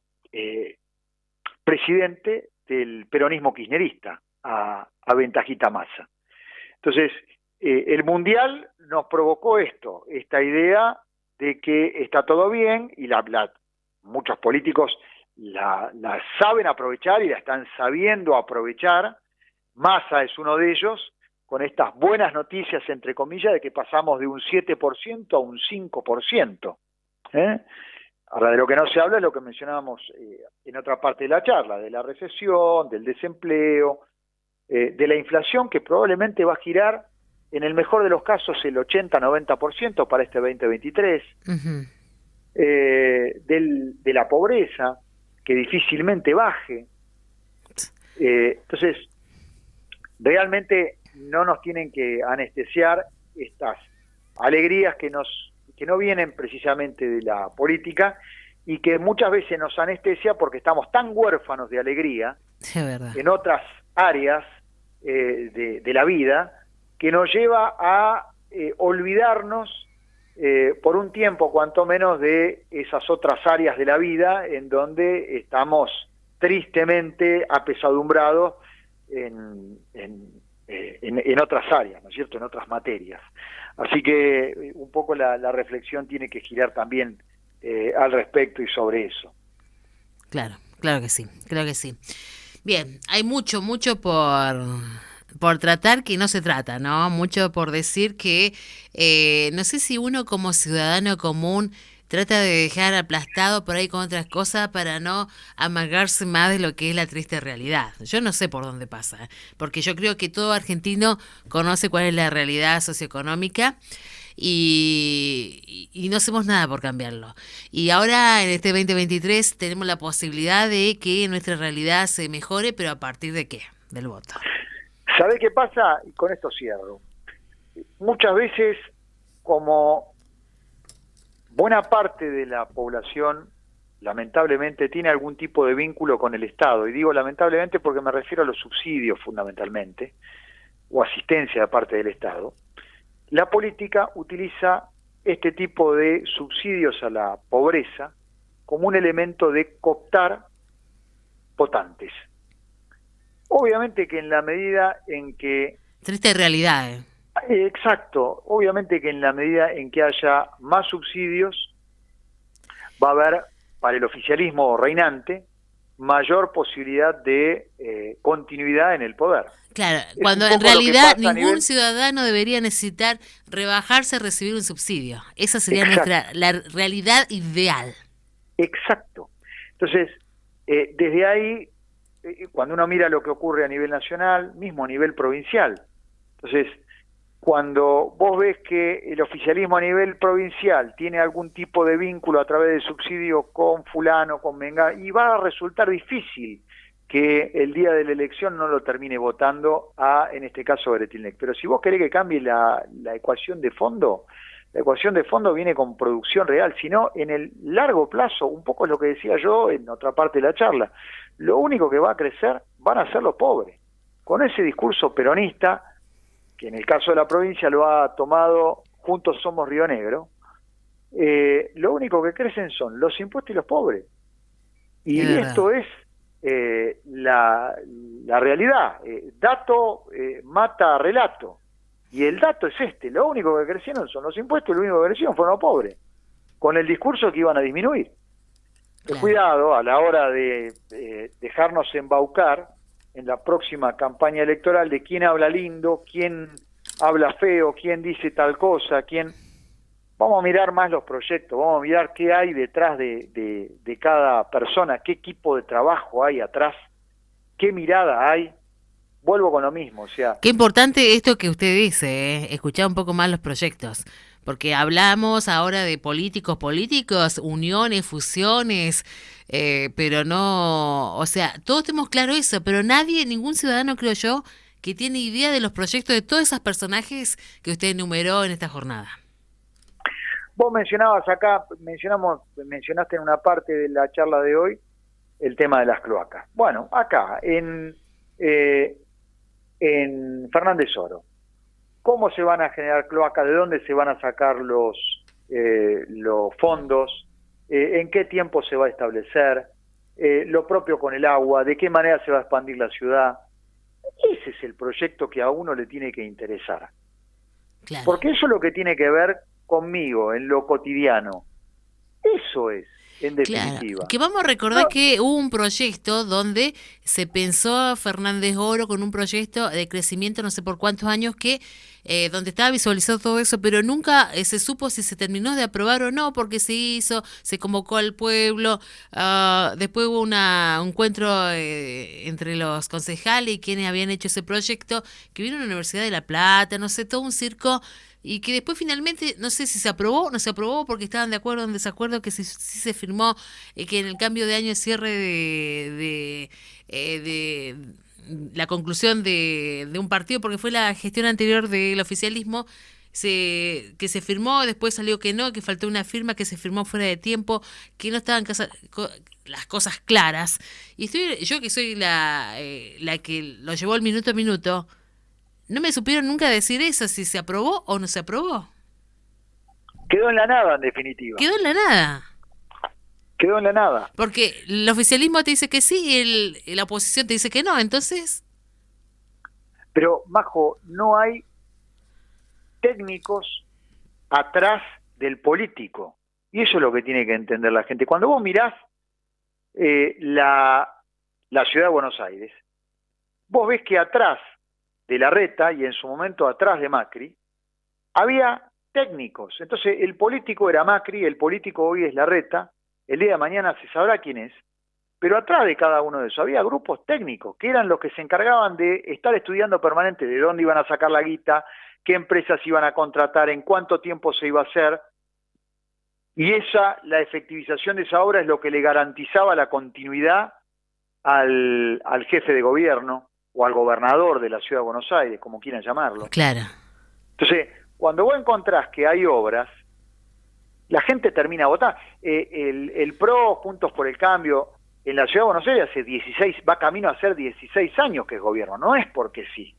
presidente del peronismo kirchnerista, a Ventajita Massa. Entonces, el Mundial nos provocó esta idea de que está todo bien, y muchos políticos la saben aprovechar y la están sabiendo aprovechar. Massa es uno de ellos, con estas buenas noticias, entre comillas, de que pasamos de un 7% a un 5%. Ahora, de lo que no se habla es lo que mencionábamos en otra parte de la charla, de la recesión, del desempleo, de la inflación, que probablemente va a girar, en el mejor de los casos, el 80-90% para este 2023. De la pobreza, que difícilmente baje. Entonces, realmente no nos tienen que anestesiar estas alegrías que no vienen precisamente de la política, y que muchas veces nos anestesia porque estamos tan huérfanos de alegría en otras áreas de la vida, que nos lleva a olvidarnos por un tiempo, cuanto menos, de esas otras áreas de la vida en donde estamos tristemente apesadumbrados en otras áreas, ¿no es cierto?, en otras materias. Así que un poco la reflexión tiene que girar también al respecto y sobre eso. Claro que sí, claro que sí. Bien, hay mucho por tratar que no se trata, ¿no? Mucho por decir que no sé si uno como ciudadano común Trata de dejar aplastado por ahí con otras cosas para no amargarse más de lo que es la triste realidad. Yo no sé por dónde pasa, porque yo creo que todo argentino conoce cuál es la realidad socioeconómica y no hacemos nada por cambiarlo. Y ahora en este 2023 tenemos la posibilidad de que nuestra realidad se mejore, pero ¿a partir de qué? Del voto. ¿Sabe qué pasa? Y con esto cierro. Muchas veces, como buena parte de la población, lamentablemente, tiene algún tipo de vínculo con el Estado, y digo lamentablemente porque me refiero a los subsidios fundamentalmente, o asistencia de parte del Estado, la política utiliza este tipo de subsidios a la pobreza como un elemento de cooptar votantes. Obviamente que en la medida en que... Triste realidad, Exacto, obviamente que en la medida en que haya más subsidios, va a haber, para el oficialismo reinante, mayor posibilidad de continuidad en el poder. Claro, cuando en realidad ningún ciudadano debería necesitar rebajarse a recibir un subsidio. Esa sería la realidad ideal. Exacto. Entonces, desde ahí, cuando uno mira lo que ocurre a nivel nacional, mismo a nivel provincial, entonces, cuando vos ves que el oficialismo a nivel provincial tiene algún tipo de vínculo a través de subsidio con fulano, con mengano, y va a resultar difícil que el día de la elección no lo termine votando a, en este caso, Bretilnec. Pero si vos querés que cambie la ecuación de fondo, la ecuación de fondo viene con producción real, sino en el largo plazo, un poco es lo que decía yo en otra parte de la charla, lo único que va a crecer van a ser los pobres. Con ese discurso peronista, que en el caso de la provincia lo ha tomado Juntos Somos Río Negro, lo único que crecen son los impuestos y los pobres. Y esto es la realidad. Dato mata relato. Y el dato es este. Lo único que crecieron son los impuestos y lo único que crecieron fueron los pobres. Con el discurso que iban a disminuir. Cuidado a la hora de dejarnos embaucar en la próxima campaña electoral de quién habla lindo, quién habla feo, quién dice tal cosa, quién... Vamos a mirar más los proyectos, vamos a mirar qué hay detrás de cada persona, qué equipo de trabajo hay atrás, qué mirada hay. Vuelvo con lo mismo, o sea... Qué importante esto que usted dice, escuchar un poco más los proyectos. Porque hablamos ahora de políticos, uniones, fusiones, pero no, o sea, todos tenemos claro eso, pero nadie, ningún ciudadano creo yo, que tiene idea de los proyectos de todos esos personajes que usted enumeró en esta jornada. Vos mencionabas acá, mencionaste en una parte de la charla de hoy el tema de las cloacas. Bueno, acá, en Fernández Oro, ¿cómo se van a generar cloacas? ¿De dónde se van a sacar los fondos? ¿En qué tiempo se va a establecer? Lo propio con el agua, ¿de qué manera se va a expandir la ciudad? Ese es el proyecto que a uno le tiene que interesar. Claro. Porque eso es lo que tiene que ver conmigo, en lo cotidiano. Eso es, en definitiva. Claro, que vamos a recordar que hubo un proyecto donde se pensó Fernández Oro con un proyecto de crecimiento no sé por cuántos años que donde estaba visualizado todo eso, pero nunca se supo si se terminó de aprobar o no, porque se hizo, se convocó al pueblo, después hubo un encuentro entre los concejales y quienes habían hecho ese proyecto, que vino a la Universidad de La Plata, no sé, todo un circo, y que después finalmente, no sé si se aprobó o no se aprobó, porque estaban de acuerdo o en desacuerdo, que sí se firmó que en el cambio de año cierre de la conclusión de un partido, porque fue la gestión anterior del oficialismo, que se firmó, después salió que no, que faltó una firma, que se firmó fuera de tiempo, que no estaban las cosas claras. Y yo que soy la que lo llevó el minuto a minuto, no me supieron nunca decir eso, si se aprobó o no se aprobó. Quedó en la nada, en definitiva. Quedó en la nada. Quedó en la nada. Porque el oficialismo te dice que sí y la oposición te dice que no, entonces... Pero, Majo, no hay técnicos atrás del político. Y eso es lo que tiene que entender la gente. Cuando vos mirás la ciudad de Buenos Aires, vos ves que atrás de Larreta y en su momento atrás de Macri, había técnicos. Entonces, el político era Macri, el político hoy es Larreta, el día de mañana se sabrá quién es, pero atrás de cada uno de esos había grupos técnicos, que eran los que se encargaban de estar estudiando permanente de dónde iban a sacar la guita, qué empresas iban a contratar, en cuánto tiempo se iba a hacer, y la efectivización de esa obra es lo que le garantizaba la continuidad al jefe de gobierno o al gobernador de la Ciudad de Buenos Aires, como quieran llamarlo. Claro. Entonces, cuando vos encontrás que hay obras, la gente termina votando. El PRO, Juntos por el Cambio, en la Ciudad de Buenos Aires va camino a ser 16 años que es gobierno, no es porque sí.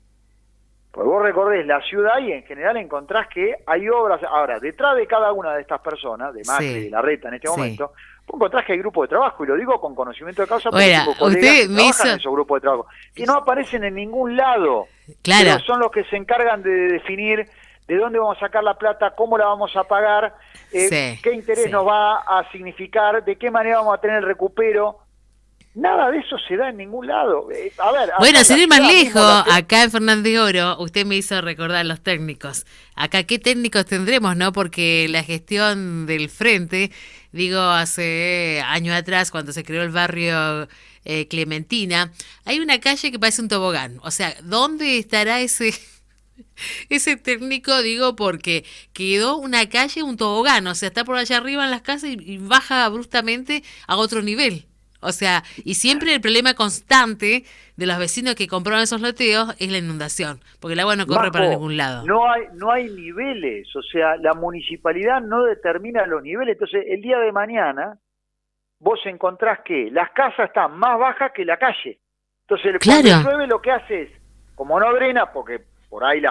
Pues vos recordés la ciudad y en general encontrás que hay obras. Ahora, detrás de cada una de estas personas, de Macri, de Larreta en este momento, vos encontrás que hay grupos de trabajo, y lo digo con conocimiento de causa porque tengo colegas que trabajan en esos grupos de trabajo, que no aparecen en ningún lado, pero son los que se encargan de definir de dónde vamos a sacar la plata, cómo la vamos a pagar, qué interés nos va a significar, de qué manera vamos a tener el recupero. Nada de eso se da en ningún lado. A ver, bueno, sin ir más lejos, acá en Fernández Oro, usted me hizo recordar los técnicos. Acá, ¿qué técnicos tendremos, no? Porque la gestión del Frente, digo, hace años atrás, cuando se creó el barrio Clementina, hay una calle que parece un tobogán. O sea, ¿dónde estará ese técnico? Digo, porque quedó una calle, un tobogán. O sea, está por allá arriba en las casas y baja abruptamente a otro nivel. O sea, y siempre el problema constante de los vecinos que compraron esos loteos es la inundación, porque el agua no corre para ningún lado. No hay niveles, o sea, la municipalidad no determina los niveles. Entonces, el día de mañana, vos encontrás que las casas están más bajas que la calle. Entonces, cuando llueve, lo que hace es, como no drena, porque por ahí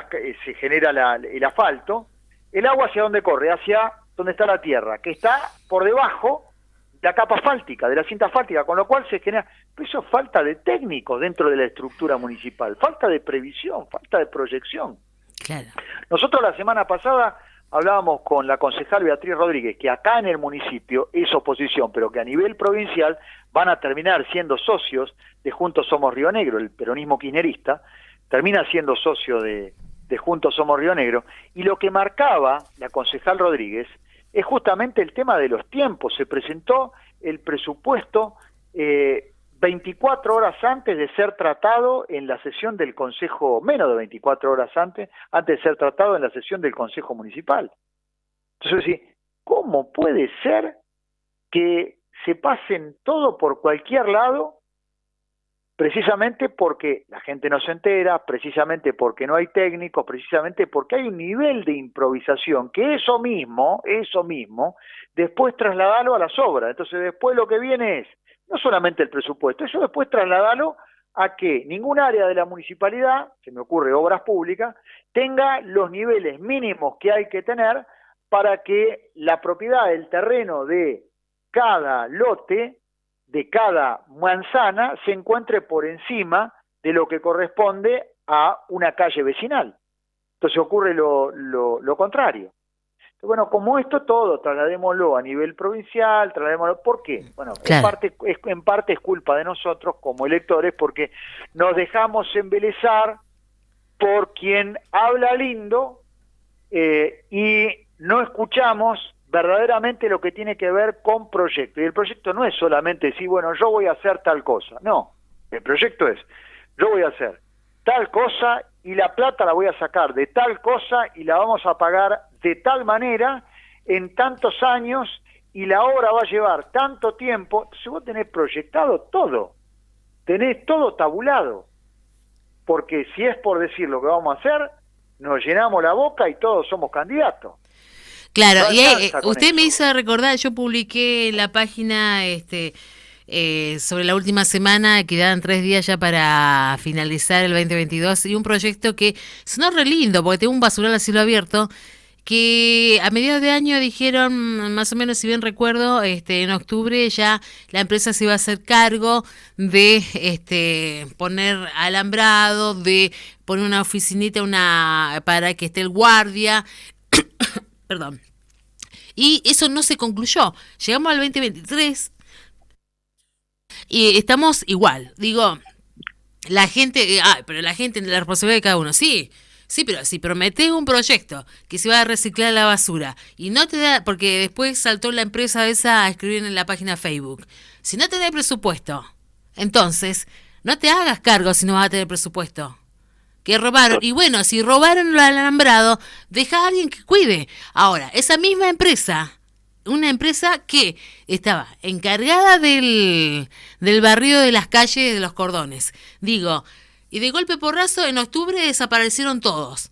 se genera el asfalto, el agua ¿hacia dónde corre? Hacia donde está la tierra, que está por debajo la capa asfáltica, de la cinta asfáltica, con lo cual se genera. Pero eso es falta de técnicos dentro de la estructura municipal, falta de previsión, falta de proyección. Claro. Nosotros la semana pasada hablábamos con la concejal Beatriz Rodríguez, que acá en el municipio es oposición, pero que a nivel provincial van a terminar siendo socios de Juntos Somos Río Negro, el peronismo kirchnerista, termina siendo socio de Juntos Somos Río Negro, y lo que marcaba la concejal Rodríguez es justamente el tema de los tiempos. Se presentó el presupuesto 24 horas antes de ser tratado en la sesión del Consejo, menos de 24 horas antes de ser tratado en la sesión del Consejo Municipal. Entonces, ¿cómo puede ser que se pasen todo por cualquier lado? Precisamente porque la gente no se entera, precisamente porque no hay técnicos, precisamente porque hay un nivel de improvisación, que eso mismo, después trasladarlo a las obras. Entonces después lo que viene es, no solamente el presupuesto, eso después trasladarlo a que ningún área de la municipalidad, se me ocurre obras públicas, tenga los niveles mínimos que hay que tener para que la propiedad del terreno de cada lote, de cada manzana, se encuentre por encima de lo que corresponde a una calle vecinal. Entonces ocurre lo contrario. Entonces, bueno, como esto todo, trasladémoslo a nivel provincial, trasladémoslo. ¿Por qué? Bueno, claro. en parte es culpa de nosotros como electores, porque nos dejamos embelezar por quien habla lindo y no escuchamos verdaderamente lo que tiene que ver con proyecto. Y el proyecto no es solamente decir, bueno, yo voy a hacer tal cosa. No, el proyecto es, yo voy a hacer tal cosa y la plata la voy a sacar de tal cosa y la vamos a pagar de tal manera en tantos años y la obra va a llevar tanto tiempo. Entonces vos tenés proyectado todo, tenés todo tabulado. Porque si es por decir lo que vamos a hacer, nos llenamos la boca y todos somos candidatos. Claro, no, y usted me hizo recordar, yo publiqué en la página sobre la última semana, quedaban 3 días ya para finalizar el 2022, y un proyecto que sonó re lindo, porque tengo un basural a cielo abierto, que a mediados de año dijeron, más o menos, si bien recuerdo, en octubre ya la empresa se iba a hacer cargo de poner alambrado, de poner una oficinita para que esté el guardia. Perdón. Y eso no se concluyó. Llegamos al 2023 y estamos igual. Digo, la gente, pero la gente, la responsabilidad de cada uno. Sí, Sí, pero si prometés un proyecto que se va a reciclar la basura y no te da, porque después saltó la empresa esa a escribir en la página Facebook, si no tenés presupuesto, entonces no te hagas cargo si no vas a tener presupuesto. Que robaron, y bueno, si robaron el alambrado, deja a alguien que cuide. Ahora, esa misma empresa, una empresa que estaba encargada del barrido de las calles de los cordones, digo, y de golpe porrazo en octubre desaparecieron todos.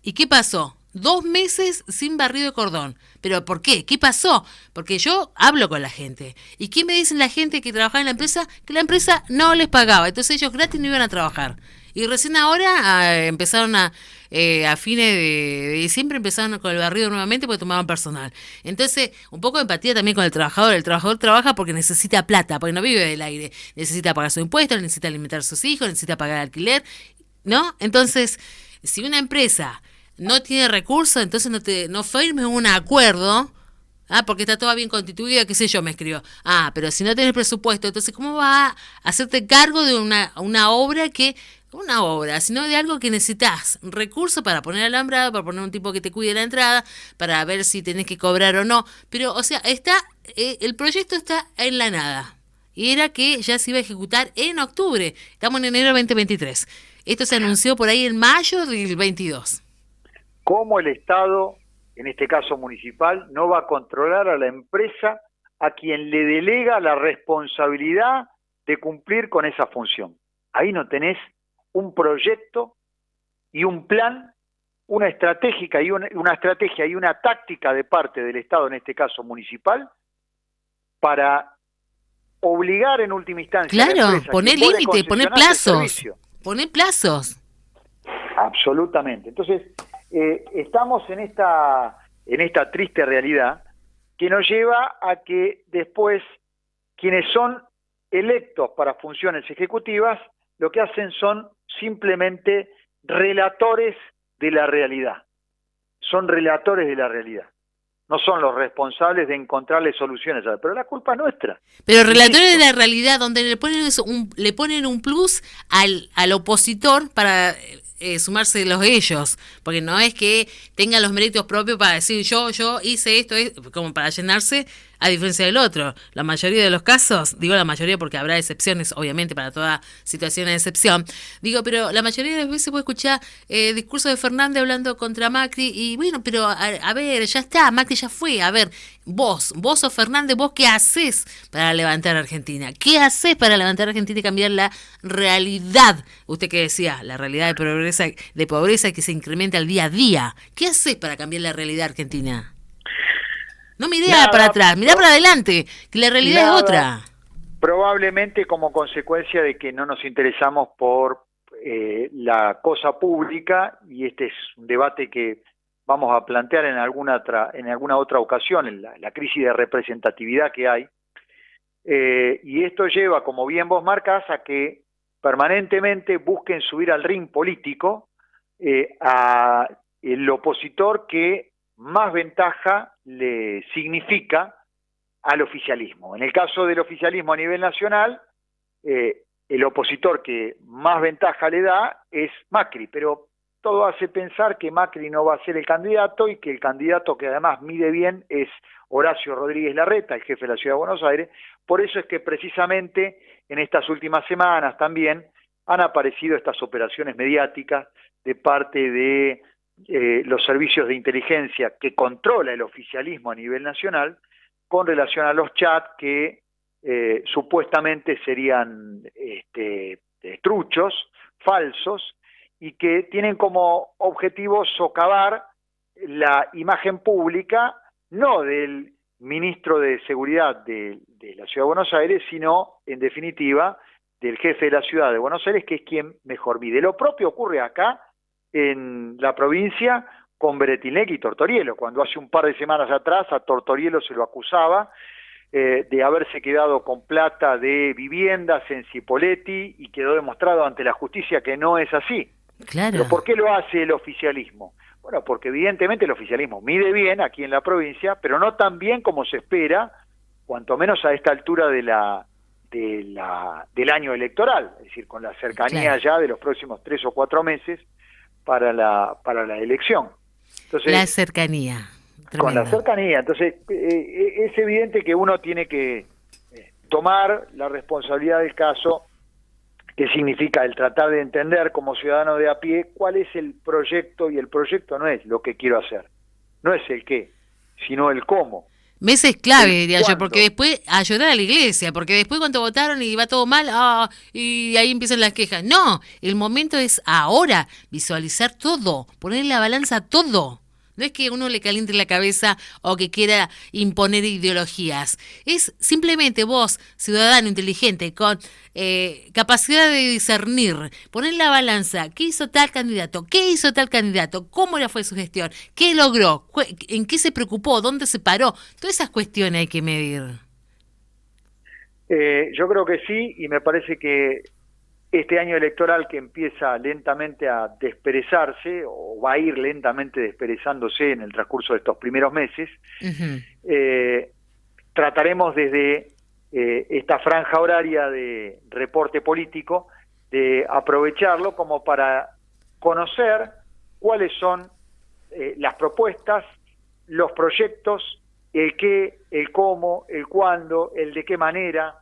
¿Y qué pasó? 2 meses sin barrido de cordón. ¿Pero por qué? ¿Qué pasó? Porque yo hablo con la gente. ¿Y qué me dicen la gente que trabajaba en la empresa? Que la empresa no les pagaba. Entonces ellos gratis no iban a trabajar. Y recién ahora empezaron a fines de diciembre empezaron con el barrido nuevamente porque tomaban personal. Entonces, un poco de empatía también con el trabajador. El trabajador trabaja porque necesita plata, porque no vive del aire. Necesita pagar sus impuestos, necesita alimentar a sus hijos, necesita pagar alquiler, ¿no? Entonces, si una empresa no tiene recursos, entonces no firmes un acuerdo, porque está todo bien constituido, qué sé yo, me escribió. Pero si no tenés presupuesto, entonces ¿cómo va a hacerte cargo de una obra sino de algo que necesitas recursos para poner alambrado, para poner un tipo que te cuide la entrada, para ver si tenés que cobrar o no? Pero, o sea, el proyecto está en la nada. Y era que ya se iba a ejecutar en octubre. Estamos en enero de 2023. Esto se anunció por ahí en mayo del 22. ¿Cómo el Estado, en este caso municipal, no va a controlar a la empresa a quien le delega la responsabilidad de cumplir con esa función? Ahí no tenés un proyecto y un plan, una estrategia y una táctica de parte del Estado, en este caso municipal, para obligar en última instancia a la empresa, poner límites, poner plazos. Poner plazos. Absolutamente. Entonces, estamos en esta triste realidad que nos lleva a que después quienes son electos para funciones ejecutivas lo que hacen son simplemente relatores de la realidad. Son relatores de la realidad. No son los responsables de encontrarle soluciones, pero la culpa es nuestra. Pero relatores de la realidad, donde le ponen un plus al opositor para sumárselos ellos, porque no es que tengan los méritos propios para decir yo hice esto, como para llenarse, a diferencia del otro. La mayoría de los casos, digo la mayoría porque habrá excepciones, obviamente, para toda situación de excepción, pero la mayoría de las veces puedo escuchar discursos de Fernández hablando contra Macri, y bueno, pero a ver, ya está, Macri ya fue, a ver, vos sos Fernández, vos qué haces para levantar a Argentina, qué haces para levantar a Argentina y cambiar la realidad, usted que decía, la realidad de pobreza que se incrementa al día a día, ¿qué haces para cambiar la realidad argentina? No miré para atrás, mirá para adelante, que la realidad es otra. Probablemente como consecuencia de que no nos interesamos por la cosa pública, y este es un debate que vamos a plantear en alguna otra ocasión, en la crisis de representatividad que hay, y esto lleva, como bien vos marcas, a que permanentemente busquen subir al ring político a el opositor que más ventaja le significa al oficialismo. En el caso del oficialismo a nivel nacional, el opositor que más ventaja le da es Macri, pero todo hace pensar que Macri no va a ser el candidato, y que el candidato que además mide bien es Horacio Rodríguez Larreta, el jefe de la Ciudad de Buenos Aires. Por eso es que precisamente en estas últimas semanas también han aparecido estas operaciones mediáticas de parte de los servicios de inteligencia que controla el oficialismo a nivel nacional, con relación a los chats que supuestamente serían truchos, falsos, y que tienen como objetivo socavar la imagen pública, no del ministro de Seguridad de la Ciudad de Buenos Aires, sino, en definitiva, del jefe de la Ciudad de Buenos Aires, que es quien mejor mide. Lo propio ocurre acá, en la provincia, con Beretilnec y Tortorielo, cuando hace un par de semanas atrás a Tortorielo se lo acusaba de haberse quedado con plata de viviendas en Cipolletti, y quedó demostrado ante la justicia que no es así. Claro. ¿Pero por qué lo hace el oficialismo? Bueno, porque evidentemente el oficialismo mide bien aquí en la provincia, pero no tan bien como se espera, cuanto menos a esta altura del año electoral, es decir, con la cercanía ya de los próximos 3 o 4 meses, para la elección. Entonces, la cercanía. Con la Tremendo. cercanía. Entonces, es evidente que uno tiene que tomar la responsabilidad del caso, que significa el tratar de entender como ciudadano de a pie cuál es el proyecto, y el proyecto no es lo que quiero hacer, no es el qué, sino el cómo. Meses clave, El diría yo, cuándo. porque después a llorar a la iglesia, porque después cuando votaron y va todo mal, y ahí empiezan las quejas. No, el momento es ahora, visualizar todo, poner en la balanza todo. No es que uno le caliente la cabeza o que quiera imponer ideologías. Es simplemente vos, ciudadano inteligente, con capacidad de discernir, poner en la balanza qué hizo tal candidato, qué hizo tal candidato, cómo le fue su gestión, qué logró, en qué se preocupó, dónde se paró. Todas esas cuestiones hay que medir. Yo creo que sí, y me parece que este año electoral, que empieza lentamente a desperezarse, o va a ir lentamente desperezándose en el transcurso de estos primeros meses, trataremos desde esta franja horaria de reporte político de aprovecharlo como para conocer cuáles son las propuestas, los proyectos, el qué, el cómo, el cuándo, el de qué manera,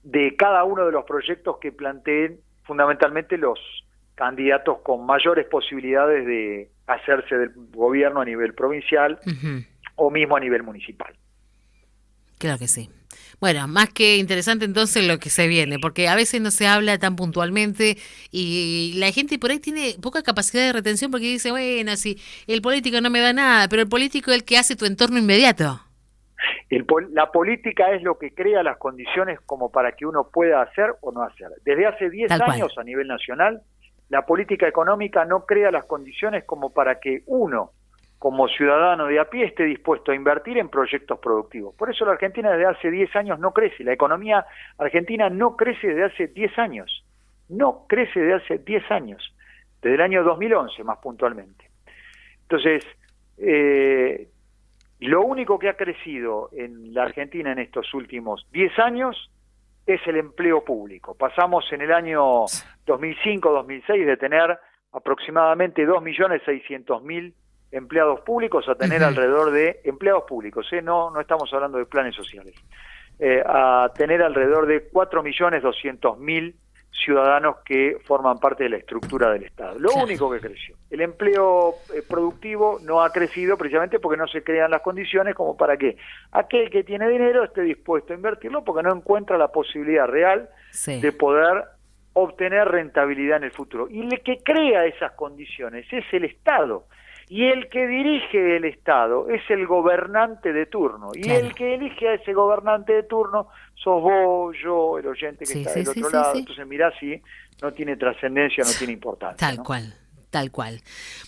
de cada uno de los proyectos que planteen fundamentalmente los candidatos con mayores posibilidades de hacerse del gobierno a nivel provincial o mismo a nivel municipal. Claro que sí. Bueno, más que interesante entonces lo que se viene, porque a veces no se habla tan puntualmente y la gente por ahí tiene poca capacidad de retención porque dice, bueno, si el político no me da nada, pero el político es el que hace tu entorno inmediato. La política es lo que crea las condiciones como para que uno pueda hacer o no hacer. Desde hace 10 años a nivel nacional, la política económica no crea las condiciones como para que uno, como ciudadano de a pie, esté dispuesto a invertir en proyectos productivos. Por eso la Argentina desde hace 10 años no crece. La economía argentina no crece desde hace 10 años. No crece desde hace 10 años. Desde el año 2011, más puntualmente. Entonces, lo único que ha crecido en la Argentina en estos últimos 10 años es el empleo público. Pasamos en el año 2005-2006 de tener aproximadamente 2.600.000 empleados públicos a tener alrededor de empleados públicos, no estamos hablando de planes sociales, a tener alrededor de 4.200.000 ciudadanos que forman parte de la estructura del Estado. Lo único que creció. El empleo productivo no ha crecido precisamente porque no se crean las condiciones como para que aquel que tiene dinero esté dispuesto a invertirlo, porque no encuentra la posibilidad real de poder obtener rentabilidad en el futuro. Y el que crea esas condiciones es el Estado. Y el que dirige el Estado es el gobernante de turno. Y el que elige a ese gobernante de turno sos vos, yo, el oyente que está del otro lado. Entonces mirá si no tiene trascendencia, no tiene importancia. Tal cual.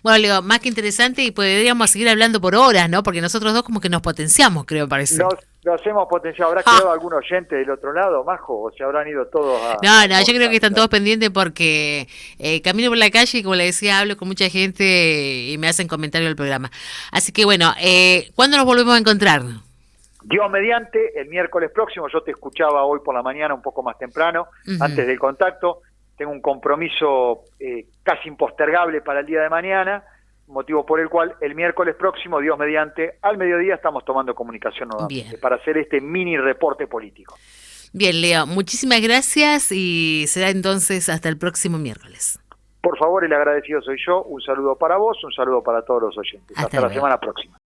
Bueno, Leo, más que interesante, y podríamos seguir hablando por horas, ¿no? Porque nosotros dos como que nos potenciamos, creo, parece. Nos hemos potenciado. ¿Habrá quedado algún oyente del otro lado, Majo? ¿O se habrán ido todos a...? No, yo creo que están todos pendientes porque camino por la calle y, como le decía, hablo con mucha gente y me hacen comentario del programa. Así que, bueno, ¿cuándo nos volvemos a encontrar? Dios mediante, el miércoles próximo. Yo te escuchaba hoy por la mañana un poco más temprano, antes del contacto. Tengo un compromiso casi impostergable para el día de mañana, motivo por el cual el miércoles próximo, Dios mediante, al mediodía estamos tomando comunicación nuevamente para hacer este mini reporte político. Bien, Leo, muchísimas gracias y será entonces hasta el próximo miércoles. Por favor, el agradecido soy yo. Un saludo para vos, un saludo para todos los oyentes. Hasta la semana próxima.